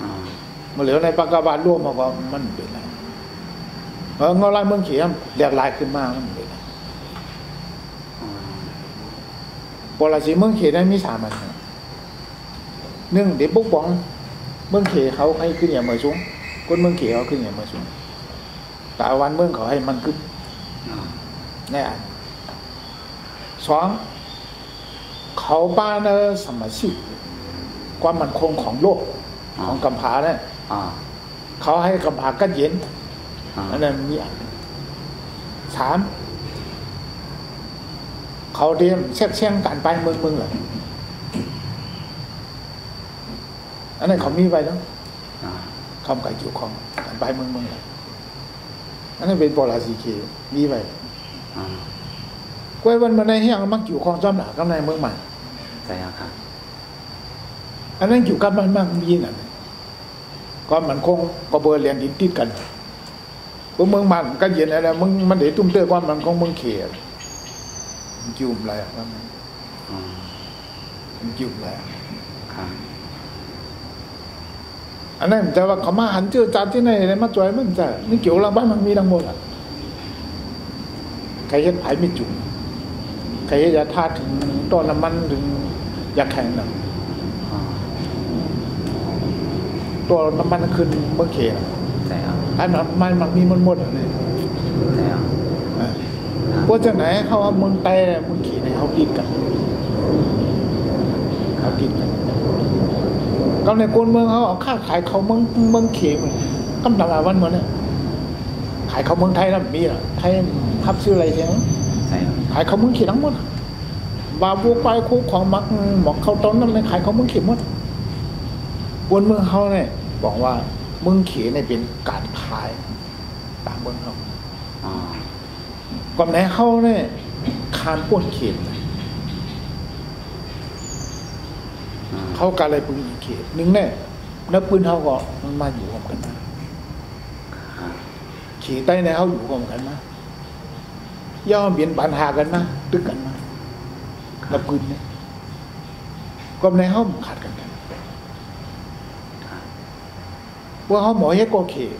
S1: อ๋อ
S2: มือเหลือในปากกาบ้านร่วมมาก็มันเป็นไรเงาลายเมืองเขียมแหลกลายขึ้นมามันเป็นไร
S1: อ๋อ
S2: ปราสีเมืองเขตได้มีสามันหนึ่งเดี๋ยวปุ๊กบ้องเมืองเขตเขาให้ขึ้นอย่างเมื่อสูงคนเมืองเขตเขาขึ้นอย่างเมื่อสูงแต่วันเมืองเขาให้มันขึ้น
S1: อ๋อ
S2: แน่สองเขาบ้านเนี่ยสมัยสิความมั่นคงของโลกของกำพร้าเนี่ย
S1: อ๋อ
S2: เขาให้กำพร้ากันเย็น
S1: อ๋อ
S2: อันนั้นมีอันสามเขาเรียมเชี่ยงกันไปเมืองเลยอันนั้นเขามีไปแล้ว
S1: อ๋อ
S2: คำไก่เกี่ยวข้องกันไปเมืองเลยอันนั้นเป็นปราสีเคมีไป
S1: อ๋อ
S2: กล้วยวันมาในเฮียงมักเกี่ยวข้องจอมหนากำในเมืองใหม่
S1: ใช่ครับ
S2: อันนั้นอยู่กันมันมากมีนั่นก็มันคงก็เบอร์เรียนดินติดกันเมืองมันก็เย็นอะไรมึงมันเดี๋ยวตุ้มเตื้อความมันของเมืองเขียมันจิ้มอะไรอ่ะ
S1: อ๋อ
S2: มันจิ้มอะไร
S1: ครับ
S2: อันนั้นแต่ว่าเขามาหันเจอจานที่ไหนอะไรมาจอยมันจะนี่เกี่ยวกับบ้านมันมีทั้งหมดอ่ะใครเห็นไผ่ไม่จุ่มใครจะท่าถึงต้นน้ำมันถึงอยากแข่งน่ะ
S1: อ๋อ
S2: ตัวน้ำมันขึ้นเมื่อเขีย
S1: ใช่ครับ
S2: ไอ้มันมีมันหมดอ่ะเนี่ย
S1: ใช่ครับ
S2: พวกเจ้าไหนเขาเอาเมืองไต้เมืองขี่เนี่ยเขากินกันเขากินกันก็ในกวนเมืองเขาเอาค่าขายเขาเมืองเขียมันกำลังวันเหมือนเนี่ยขายเขาเมืองไทยนะมีอ่ะไทยทับชื่ออะไรใช่ไหม
S1: ใช่ครับ
S2: ขายเขาเมืองเขียทั้งหมดบาบัวไปคู่ของมักหมอกเขาต้นนั่นเลยขายเขาเมืองเขียหมดกวนเมืองเขาเนี่ยบอกว่าเมืองเขียเนี่ยเป็นการขายตามเมืองเขา
S1: อ๋อ
S2: ก่อนไหนเขาเนี่ยคานป้วนเขียน
S1: อ๋อ
S2: เขาการอะไรปืนเขียนหนึ่งเนี่ยนักปืนเขาก็มันมาอยู่ร่วมกันนะ
S1: ครับ
S2: ขี่ใต้ในเขาอยู่ร่วมกันนะย่อมเปลี่ยนปัญหากันนะตึกกันนะนักปืนเนี่ยก่อนไหนเขาขาดกันกัน
S1: ครับ
S2: ว่าเขาหมอเฮ็ดก็เขียน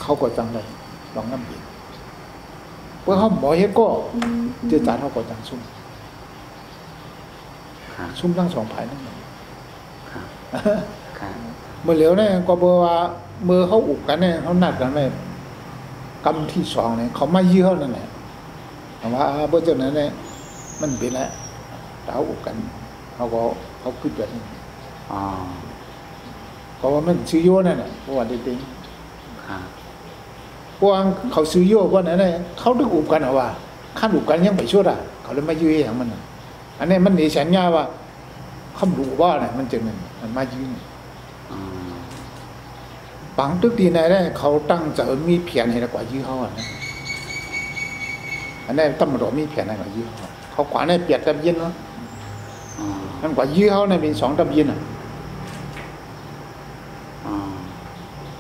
S2: เขาก็จังเลยลองน้ำเปลี่ยนว่าเขาหมอเฮ็ดก็เจอจานเขาก็จังซุ่ม
S1: ครับ
S2: ซุ่มทั้งสองฝ่ายนั่นเอง
S1: ครับ ครับ
S2: เมื่อเหลียวเนี่ยก็บอกว่าเมื่อเขาอุกกันเนี่ยเขานัดกันเลยกำที่สองเนี่ยเขามาเยี่ยวนั่นแหละแต่ว่าเพื่อเจ้านั้นเนี่ยมันเป็นแล้วแต่เขาอุกกันเขาคิดแบบนี้
S1: อ๋อ
S2: เพราะว่ามันซื้อโยนั่นแหละเพราะว่าจริง
S1: ครับ
S2: ๆเพราะว่าเขาซื้อโยเพราะนั้นเนี่ยเขาดึงอุกกันเอาว่าข้ามอุกกันยังไปช่วยอ่ะเขาเลยมายื้ออย่างมันน่ะอันนี้มันหนีแสนยาว่าข้ามรู้ว่าเนี่ยมันจะมันมายื้อ
S1: อ๋อ
S2: บางตึกดีไหนได้เขาตั้งใจมีเพียนให้กว่ายื้อเขาอ่ะนะอันนี้ตำรวจมีเพียนให้กว่ายื้อเขากว่าในเปียดตะเบียนเนาะ
S1: อ๋อ
S2: มันกว่ายื้อเขาในเป็นสองตะเบียนอ่ะ
S1: อ๋อ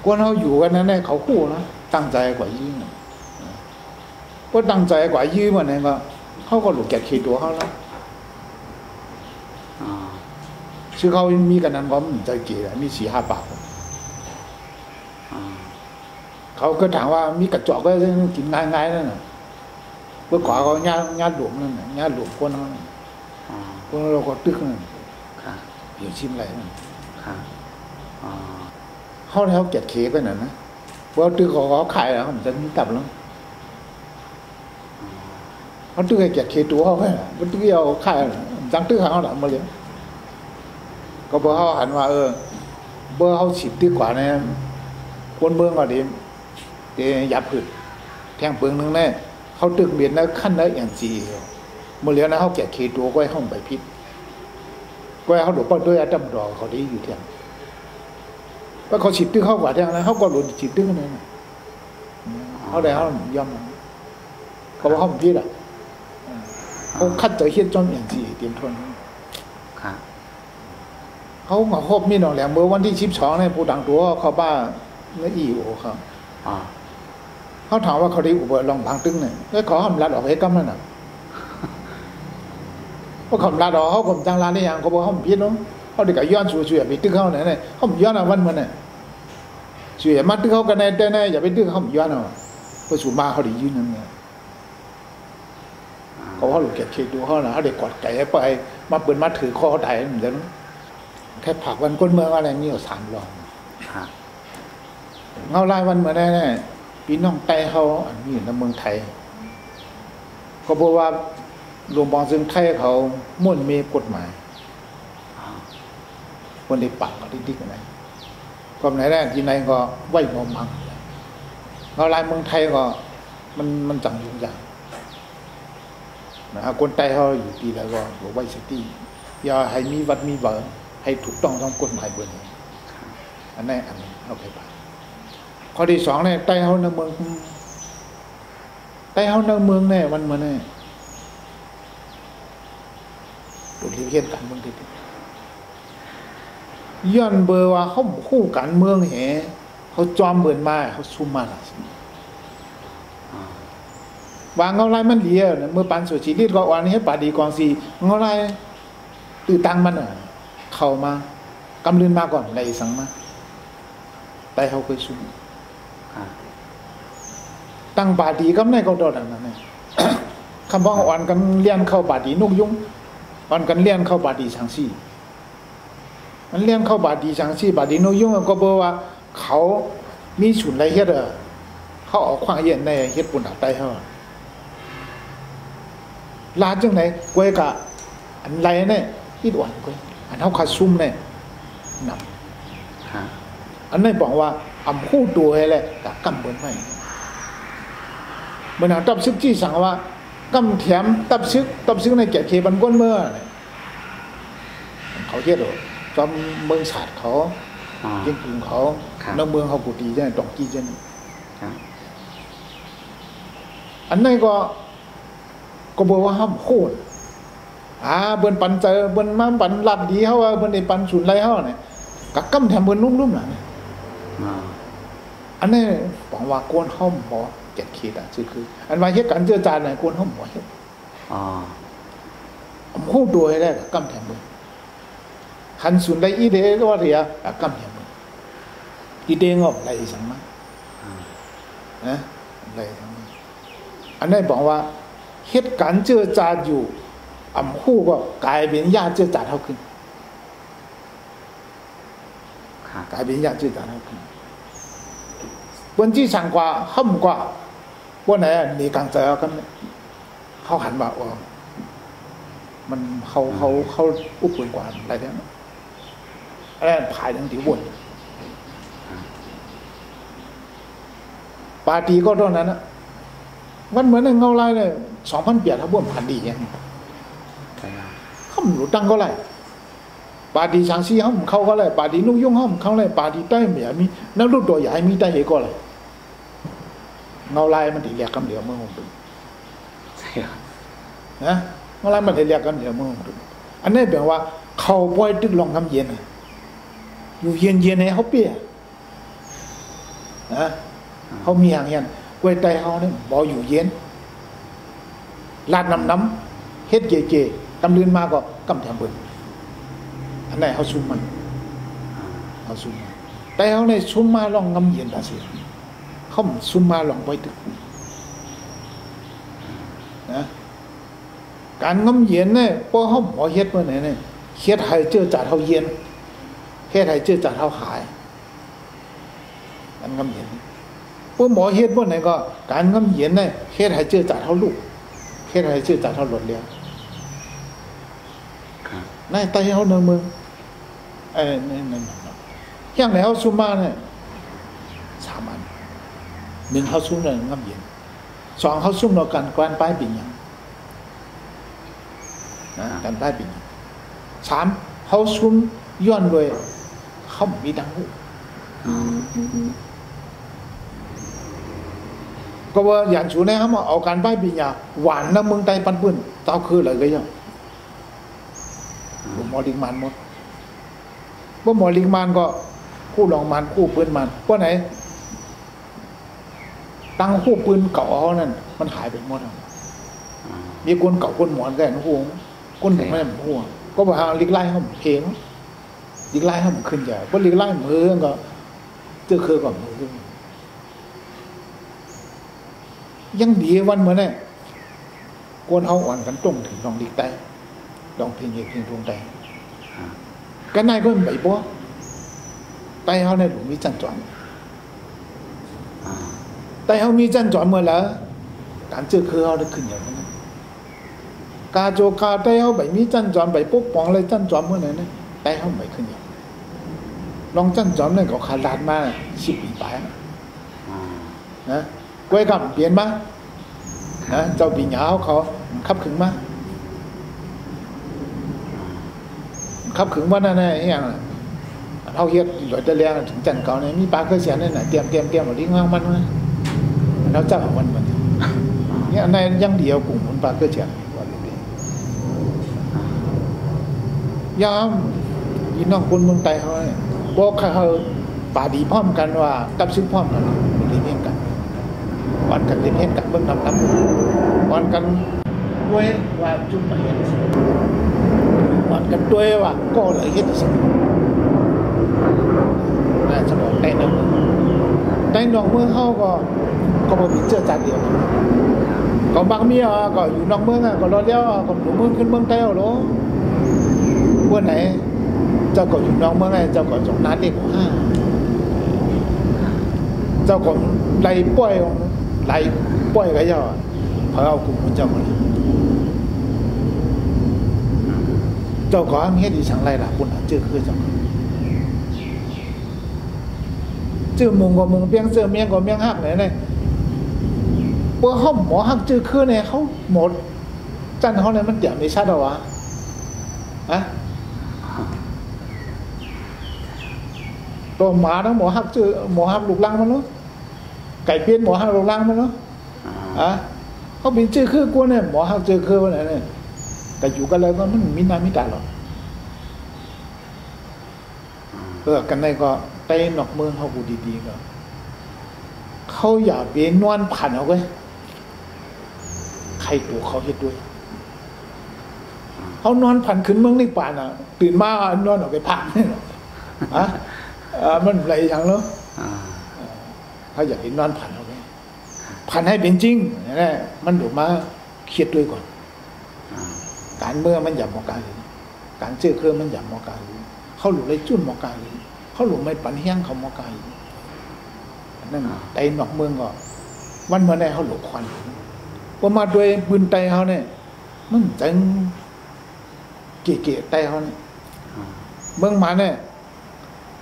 S1: ก
S2: วนเขาอยู่กันนั้นเนี่ยเขาคู่นะตั้งใจกว่ายื้อน่ะก็ตั้งใจกว่ายื้อมันเนี่ยก็เขาก็หลุดแกะขีดตัวเขาแล้ว
S1: อ๋อ
S2: ชื่อเขามีกันนั้นก็มันใจเกลียดมี4-5 ปาก เขาก็ถามว่ามีกระจอกก็กินง่ายๆนั่นน่ะเมื่อก่อนเขาญาติหลวงนั่นน่ะญาติหลวงคนนั้นคนเราก็ตึกนั่นเดี๋ยวชิมอะไรนั่นเขาแล้วเก็บเคไปนั่นนะเพราะตึกเขาขายแล้วมันจะมีตับแล้วเขาตึกให้เก็บเคตัวเขาไปมันตึกเอาขายจังตึกเขาหลังมาเลยก็บอกเขาหันว่าเบอร์เขาฉีดตึกกว่าเนี่ยคนเมืองก็ดียับผืดแทงเปลืองนึงแน่เขาตึกเบียดแล้วขั้นแล้วอย่างจีเมื่อเลี้ยงนะเขาแกะเคตัวก็ให้ห้องใบพิษก็ให้เขาหลบป้อนด้วยอาดัมดอกเขาได้อยู่เที่ยงก็เขาฉีดตึกเข้ากว่าเที่ยงแล้วเขาก็หลุดฉีดตึกนั่นเขาได้เขายอมเขาบอกเขาพิษอ่ะเขาคัดใจเฮี้ยนจอมอย่างจีเตรียมทนเขามาครบมีหนองแหลมเมื่อวันที่12เนี่ยผู้ดังตัวเขาบ้าเนื้ออีโอครับเขาถามว่าเขาได้อุปลองบางตึ้งเนี่ยแล้วขอคำรัดออกให้กำนั่นน่ะเพราะคำรัดออกเขาผมจังร้านได้ยังเขาบอกเขาพิษน้องเขาเด็กย้อนช่วยไปตึ้งเขาเนี่ยเขาย้อนเอาวันมันเนี่ยช่วยมาตึ้งเขากันแต่เนี่ยอย่าไปตึ้งเขาย้อนเอาเพราะสูมาเขาได้ยืนนั่นเนี่ยเขาหลุดเก็บเคดูเขาน่ะเขาเด็กกอดไก่ไปมาเปิดมาถือคอได้เหมือนกันแค่ผักวันก้นเมืองอะไรนี่3 รองเงาลายวันเหมือนแน่พี่น้องไต้เขาอันนี้อยู่ในเมืองไทยก็บอกว่าหลวงปองซึ่งไทยเขามุ่นมีกฎหมายคนที่ปักเขาดิ๊กๆนะก็ไหนแรกที่ไหนก็ไหวมอมังเงาลายเมืองไทยก็มันจังยุ่งยากนะคนไต้เขาอยู่ดีแล้วก็บอกไหวสติอย่าให้มีวัดมีเบอร์ให้ถูกต้องตามกฎหมายเบอร์นี้อันนี้เราไปปักข้อที่2เนี่ยไต้เฮาในเมืองเนี่ยมันมาเนี่ยดูที่เห็นกันเมืองที่ย้อนเบอร์ว่าเขาคู่กันเมืองเหเขาจอมเบิ่นมาเขาซุ่มมาล่ะวางเงาลายมันเหลียวเมื่อปันสุชีวิตก็อ่อนให้ปาดีกองสีเงาลายตื่นตังมันเข้ามากำลืนมาก่อนในสังมาไต้เฮาเคยซุ่มตั้งบาดีก็ไม่ก็โดดอันนั้นเนี่ยคำว่าอ่อนกันเลี้ยนเข้าบาดีนุกยุงอ่อนกันเลี้ยนเข้าบาดีสังสีมันเลี้ยนเข้าบาดีสังสีบาดีนุกยุงก็บอกว่าเขามีฉุนไรเฮ็ดเขาออกขวางเย็นในเฮ็ดปุ่นอัดไตเขาลาจังไหนกวยกะอันไรเนี่ยที่อ่อนกวยอันเขาขาดซุ่มเนี่ยหนักอันนี้บอกว่าอำคู่ตัวให้เลยแต่กำบนไม่เมื่อตับซึกที่สั่งว่ากำแถมตับซึกในแก่เคบันก้นเมื่อเขาเทียดจอมเมืองศาสตร์เขาเก่งกลุ่มเขาในเมืองเขากุฏิใช่ไหมดอกกี้ใช่ไหมอันนี้ก็บอกว่าห้ามโค่นเบิ่นปันเจอเบิ่นมาปันหลัดดีเขาว่าเบิ่นในปันสุนไรเขาเนี่ยกับกำแถมเบิ่นนุ่มๆน่ะอันนี้บอกว่าโกนห้อมหมอเก็บขีดคืออันว่าเฮ็ดกันเจือจานไหนโกนห้อมหมอเฮ็ดผมคู่ตัวให้ได้กำแถมมือขันสุนได้อีเดก็ว่าเรียกำแถมมืออีเดงอบไรสังมานะไรสังมาอันนี้บอกว่าเฮ็ดกันเจือจานอยู่คู่ก็กลายเป็นญาติเจือจานเท่าขึ้นกลายเป็นญาติเจือจานเท่าขึ้นวันที่สั่งกว่าห้ามกว่าวันไหนนี่กลางใจกันเขาหันมาว่ามันเขาอุปกว่าอะไรเนี่ยอะไรผ่ายทั้งที่วนปาตีก็ตอนนั้นนะมันเหมือนเงาลายเลย2,800ถ้าบ่นผ่านดีเนี่ยเขาหลุดตั้งก็ไรปาดีสังสีห้ามเขาก็เลยปาดีนุ่งยุ่งห้ามเขาเลยปาดีใต้เหมียมีนักรุ่นตัวใหญ่มีใต้เหก็เลยเงาลายมันถึงเรียกกันเดียวเมื่อผมดูใช่ครับนะเงาลายมันถึงเรียกกันเดียวเมื่อผมดูอันนี้แปลว่าเขาปล่อยตึกลองทำเย็นอยู่เย็นให้เขาเปียนะเขามีอย่างเงี้ยกล้วยไตเขาเนี่ยบ่อยู่เย็นลาดน้ำเฮ็ดเก๋ๆกำลืนมาก็กำแถมเบิ่นอันไหนเขาซุ่มมันเขาซุ่มแต่เขาในซุ่มมาลองงำเย็นตาเสียเข เขาซุ่มมาหลงไปตึกนะการงมเย็นเนี่ยพอเขาหมอเฮ็ดเมื่อไหร่เนี่ยเฮ็ดให้เจอจ่าเท่าเย็นเฮ็ดให้เจอจ่าเท่าหายการงมเย็นพอหมอเฮ็ดเมื่อไหร่ก็การงมเย็นเนี่ยเฮ็ดให้เจอจ่าเท่าลูกเฮ็ดให้เจอจ่าเท่าหลดเลี้ยงนั่นไต่เขาเนืองเมืองนั่นอย่างไหนเขาซุ่มมาเนี่ย3 อัน1เขาซุ่มเลยงมเย็น2เขาซุ่มเราการป้ายปิ่งอย่างนะการป้ายปิ่ง3เขาซุ่มย้อนเลยเขามีดังหูก็ว่าอย่างชูเนี่ยเขามาเอาการป้ายปิ่งอย่างหวานน้ำเมืองไต้ปันปื้นเต้าคืออะไรก็ยังหมอลิงมันหมดว่าหมอลิงมันก็คู่รองมันคู่ปืนมันว่าไหนตั้งคู่ปืนเก่าเขานั่นมันหายไปหมดมีคนเก่าคนหมอนแก่นห่วงคนหมอนไม่ได้ห่วงก็บอกว่าลิกไล่เขาเพลงลิกไล่เขาขึ้นใหญ่เพราะลิกไล่มือก็เจอคือก่อนมือยังดีวันเหมือนเนี่ยคนเอาอ่อนกันตรงถึงลองลิกไต้ลองเพลงเพลงทวงไต้ก็นายก็ไม่บอกไต้เขาในหลุมมีจันจวนไต้เขามีจันจวนเมื่อแล้วการเจอคือเขาได้ขึ้นอย่างนั้นกาโจกาไต้เขาไม่มีจันจวนไปปกป้องเลยจันจวนเมื่อไหร่เนี่ยไต้เขาไม่ขึ้นอย่างลองจันจวนเนี่ยก็ขาดมา10 ปีไปนะกล้วยกับเปลี่ยนมานะเจ้าปีหยาเขาขับขึงมาขับขึงว่านั่นไงอย่างเขาเฮ็ดหลอยตะเลียงถึงจันเก่าเนี่ยมีปลาเคยเสียเนี่ยเตรียมหมดลิ้งมันมาแล้วเจ้ามันเนี่ยในยังเดียวกลุ่มมันปลาเคยเสียวันนี้ยามยินน้องคนเมืองไต้เขาเนี่ยบอกเขาป่าดีพร้อมกันว่ากับซึ่งพร้อมกันเรียนเองกันวันกันเรียนเองกันเบิ่งนำวันกันด้วยว่าจุ่มมาเห็นวันกันด้วยว่าก็เลยเฮ็ดสิน่าจะบอกได้นะได้นอกเมืองเฮาก็บ่มีเจอจานเดียวก็บางเมียก็อยู่นอกเมืองก็รอเลี้ยวก็อยู่เมืองขึ้นเมืองใต้เอาโลวันไหนเจ้าก็อยู่นอกเมืองไงเจ้าก็จงนาเด็กเจ้าก็ไล่ปล่อยก็ย่อเพราะเอากลุ่มเจ้ามาเจ้าก็เฮ็ดอีสังไรล่ะคุณเจอคือเจ้าเจอมงก็มงเปียงเจอเมียงก็เมียงฮักไหนเลยเมื่อเขาหมอฮักเจอคือเนี่ยเขาหมดจันเขาเนี่ยมันเดี๋ยวไม่ชัดหรอวะอะตัวหมาทั้งหมอฮักเจอหมอฮักลูกลังมันเนาะไก่เปี้ยนหมอฮักลูกลังมันเนาะอะเขาเป็นเจอคือกูเนี่ยหมอฮักเจอคือวันไหนเนี่ยแต่อยู่กันเลยก็มันมีน้ำมีตาหรอกกันในก็ไต้นอกเมืองเขากูดีๆก็เขาอย่าเป็นนวลผ่านเอาไว้ใครตัวเขาเฮ็ดด้วยเขานอนผ่านขึ้นเมืองในป่าน่ะตื่นมานอนออกไปพักเนี่ยฮะมันอะไรอย่างเนาะเขาอยากเห็นนอนผ่านเอาไว้ผ่านให้เป็นจริงนี่มันถูกมาเครียดด้วยก่อนการเมื่อมันหยับมอการการเจอเครื่องมันหยับมอการเขาหลุดเลยจุ่นมอการเขาหลุดไม่ปั่นเฮี้ยงเขามอการนั่นไต้นอกเมืองก็วันเมื่อไหร่เขาหลุดควันพอมาด้วยปืนไต้เขาเนี่ยมันจังเก๋ๆไต้เขาเนี่ยเมืองมาเนี่ย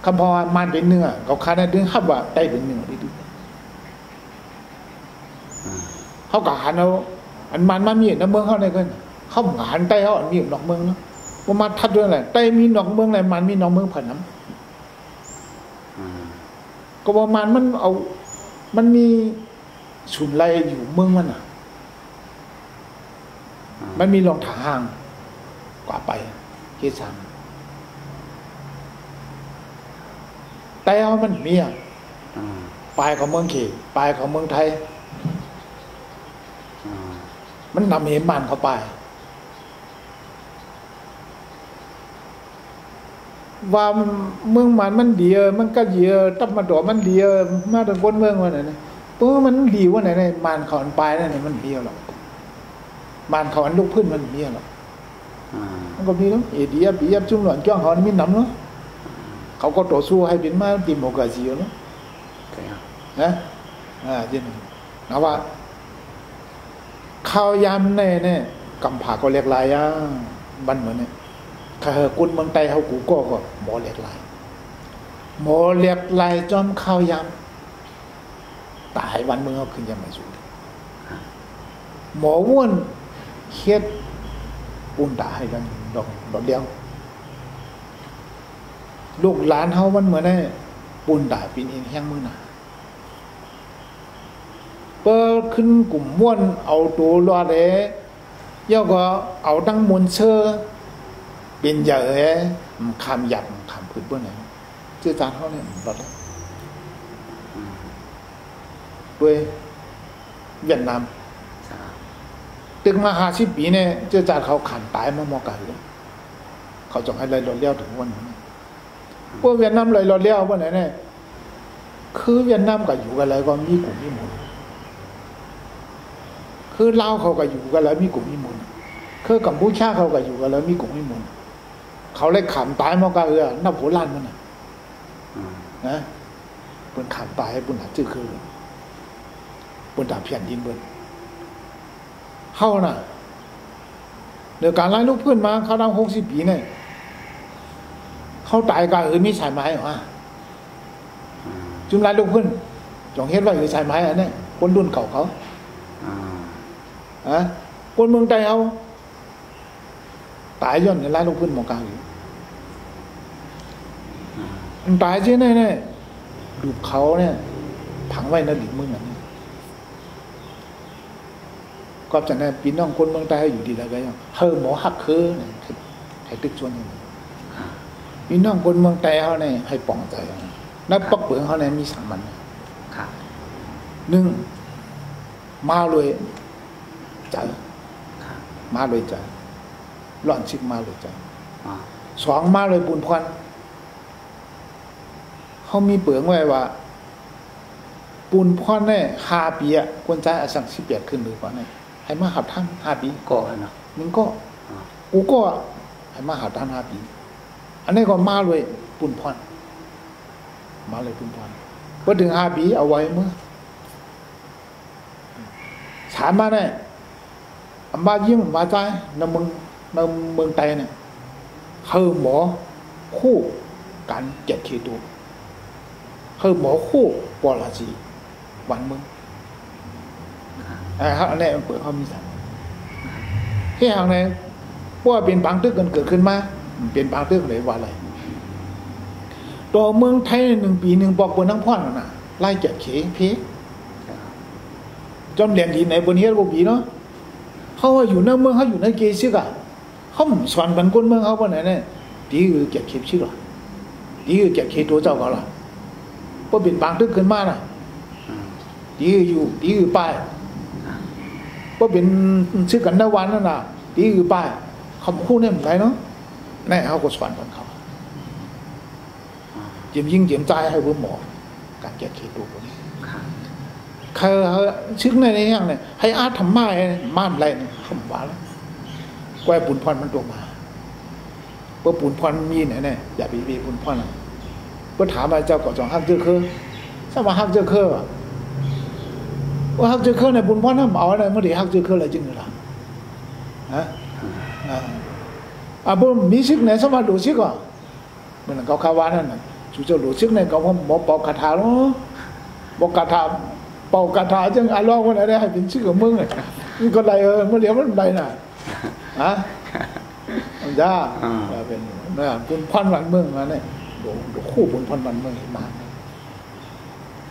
S2: คำพอมันเป็นเนื้อเขาคาดได้ดึงขับว่าไต้เป็นเนื้อดีๆเขากะหันเอาอันมันมามีน้ำเมืองเขาเนี่ยกันเขาหันไต้เขาอันมีนอกเมืองเนาะว่ามาทัดด้วยอะไรไต้มีนอกเมืองอะไรมันมีนอกเมืองผ่านน้ำก็ประมาณมันมีศูนย์ไรอยู่เมืองมันอ่ะมันมีรองทางกว่าไปเกสังไต้เขามันมีอ่ะปลายของเมืองเขตปลายของเมืองไทยมันนำเหมันเข้าไปว่าเมืองมันเดียวมันก็เดียวตับมาดอมันเดียวมาถึงคนเมืองวันไหน เปิ้มันดีว่าไหนมานเขาอันปลายนั่นน่ะมันเบี้ยวหรอกมานเขาอันลูกพื้นมันเบี้ยวหรอกมันก็มีแล้วเอเดียปียับจุ่มหล่อนจ้องเขานี่มีน้ำเนาะเขาก็ต่อสู้ให้เป็นมาดิโมกราซีเนาะนะจริงนะว่าข้าวยำเนี่ยกำผาก็เรียกลายอ่ะบันเหมือนเนี่ยข้ากุนเมืองไต้เขากูก็หมอเรียกลายหมอเรียกลายจอมข้าวยำตายวันเมืองเขาขึ้นยังไม่สูงหมอว้วนเฮ็ดปุ่นตาให้กันดอกเดียวลูกหลานเขามันเหมือนเนี่ยปุ่นตาปีนเองแห้งมือหนาเปิดขึ้นกลุ่มม้วนเอาตัวรอดเอ๋ย่อก็เอาตั้งมนเชื่อเป็นใหญ่เอ๋คำหยัดคำพื้นเบื้องไหนเจ้าจานเขาเนี่ยรอดแล้วด้วยเวียดนามตึกมา50 ปีเนี่ยเจ้าจานเขาขันตายมามอกันเลยเขาจงให้เลยรอดเลี้ยวถึงวันนี้พวกเวียดนามเลยรอดเลี้ยววันไหนเนี่ยคือเวียดนามกับอยู่กันเลยก็มีกลุ่มมีหมู่คือลาวเขาก็อยู่กันแล้วมีกลุ่มมีมูลคือกัมพูชาเขาก็อยู่กันแล้วมีกลุ่มมีมูลเขาเลยขำตายมากะนับหัวล้านมันนะเปิ้นขำตายให้ปุ่นหาชื่อคือปุ่นตาเพียนดินเปิ้นเฮาน่ะเดี๋ยวการไล่ลูกเพื่อนมาเขาดัง60 ปีเนี่ยเขาตายกะมีสายไม้เหรอจุ่มไล่ลูกเพื่อนจงเฮ็ดไว้คือสายไม้อันนี้คนรุ่นเก่าเขาคนเมืองไทยเอาตายย้อนในไร่ลูกพื้นหมองกลางอยู่ตายใช่ไหมเนี่ยดูเขาเนี่ยผังไว้ในดินเมืองนี้ก็จะเนี่ยปีน้องคนเมืองไทยอยู่ดีแล้วก็ยังหมอหักคือเนี่ยให้ตึกชวนอย่างนี้ปีน้องคนเมืองไทยเขาเนี่ยให้ป่องใจนับปักเปลืองเขาเนี่ยมี3 มัน1มาเลยใจมาเลยใจหล่อนชิกมาเลยใจ2มาเลยบุญพรเขามีเปลืองไว้ว่าบุญพรเนี่ย5 ปีควรใจอสัง18ขึ้นหรือเปล่าเนี่ยให้มาหัดท่าน5 ปี
S1: ก็เนาะ
S2: มึงก็กูก็ให้มาหัดท่าน5 ปีอันนี้ก็มาเลยบุญพรมาเลยบุญพรพอถึง5 ปีเอาไว้เมื่อถามมาเนี่ยมายิ่งมาใจในเมืองไทยเนี่ยคือหมอคู่การเจ็ดขีตัวคือหมอคู่ปอลาจีวันเมืองครับอันนี้เปิดเขามีสั่งที่ห่างในพวกเป็นบางตึกเกิดขึ้นมาเป็นบางตึกเลยว่าอะไรตัวเมืองไทย1 ปี 1บอกบนทั้งพ่อนน่ะไล่เจ็ดขีเพจอมเหรียญดีไหนบนเฮียบุบีเนาะเขาอยู่ในเมืองเขาอยู่ในเกซิกะเขาสอนบันก้นเมืองเขาวันไหนเนี่ยดีคือเก็บเข็บชื่อหรอดีคือเก็บเข็บตัวเจ้าเขาหรอเพราะเป็นบางตึกขึ้นมาน่ะดีอยู่ดีคือป้ายเพราะเป็นชื่อกันนาวันนั่นน่ะดีคือป้ายเขาคู่เนี่ยเหมือนไรเนาะแน่เขาก็สอนบันเขาเจียมยิงเจียมใจให้เพื่อหมอการเก็บเข็บตัวคนนี้คือชื่อในอย่างเนี่ยให้อาทำไม้ม่านอะไรเนี่ยเขาบอกแล้วกว่าปุ่นพรมันตัวมาเพื่อปุ่นพรมีเนี่ยอย่าไปปุ่นพรนะเพื่อถามว่าเจ้าก่อจองฮักเจอคือถ้าว่าฮักเจอคือว่าฮักเจอคือในปุ่นพรทำเอาอะไรเมื่อเดี๋ยวฮักเจอคืออะไรจริงหรือเปล่าบุญมีชิกเนี่ยสมัยดูชิกอ่ะเหมือนเขาคาวานั่นน่ะจู่เจ้าดูชิกเนี่ยเขาบอกปอกคาถาเนาะบอกคาถาเป่ากระถาจังลองวันไหนให้เป็นชื่อของมึงเลยนี่ก็ไรเมื่อเดี๋ยวมันไรน่ะจ้าเป็นบุญพันวันเมืองมาเนี่ยดูคู่บุญพันวันเมืองมา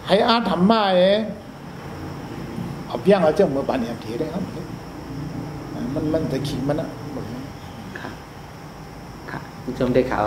S2: ให้อาทำมาเอาเพียงเอาเจ้าเมื่อปานนี้ถือได้ครับมันจะขิงมันอ่ะ
S1: ค่ะคุณชมได้ข่าว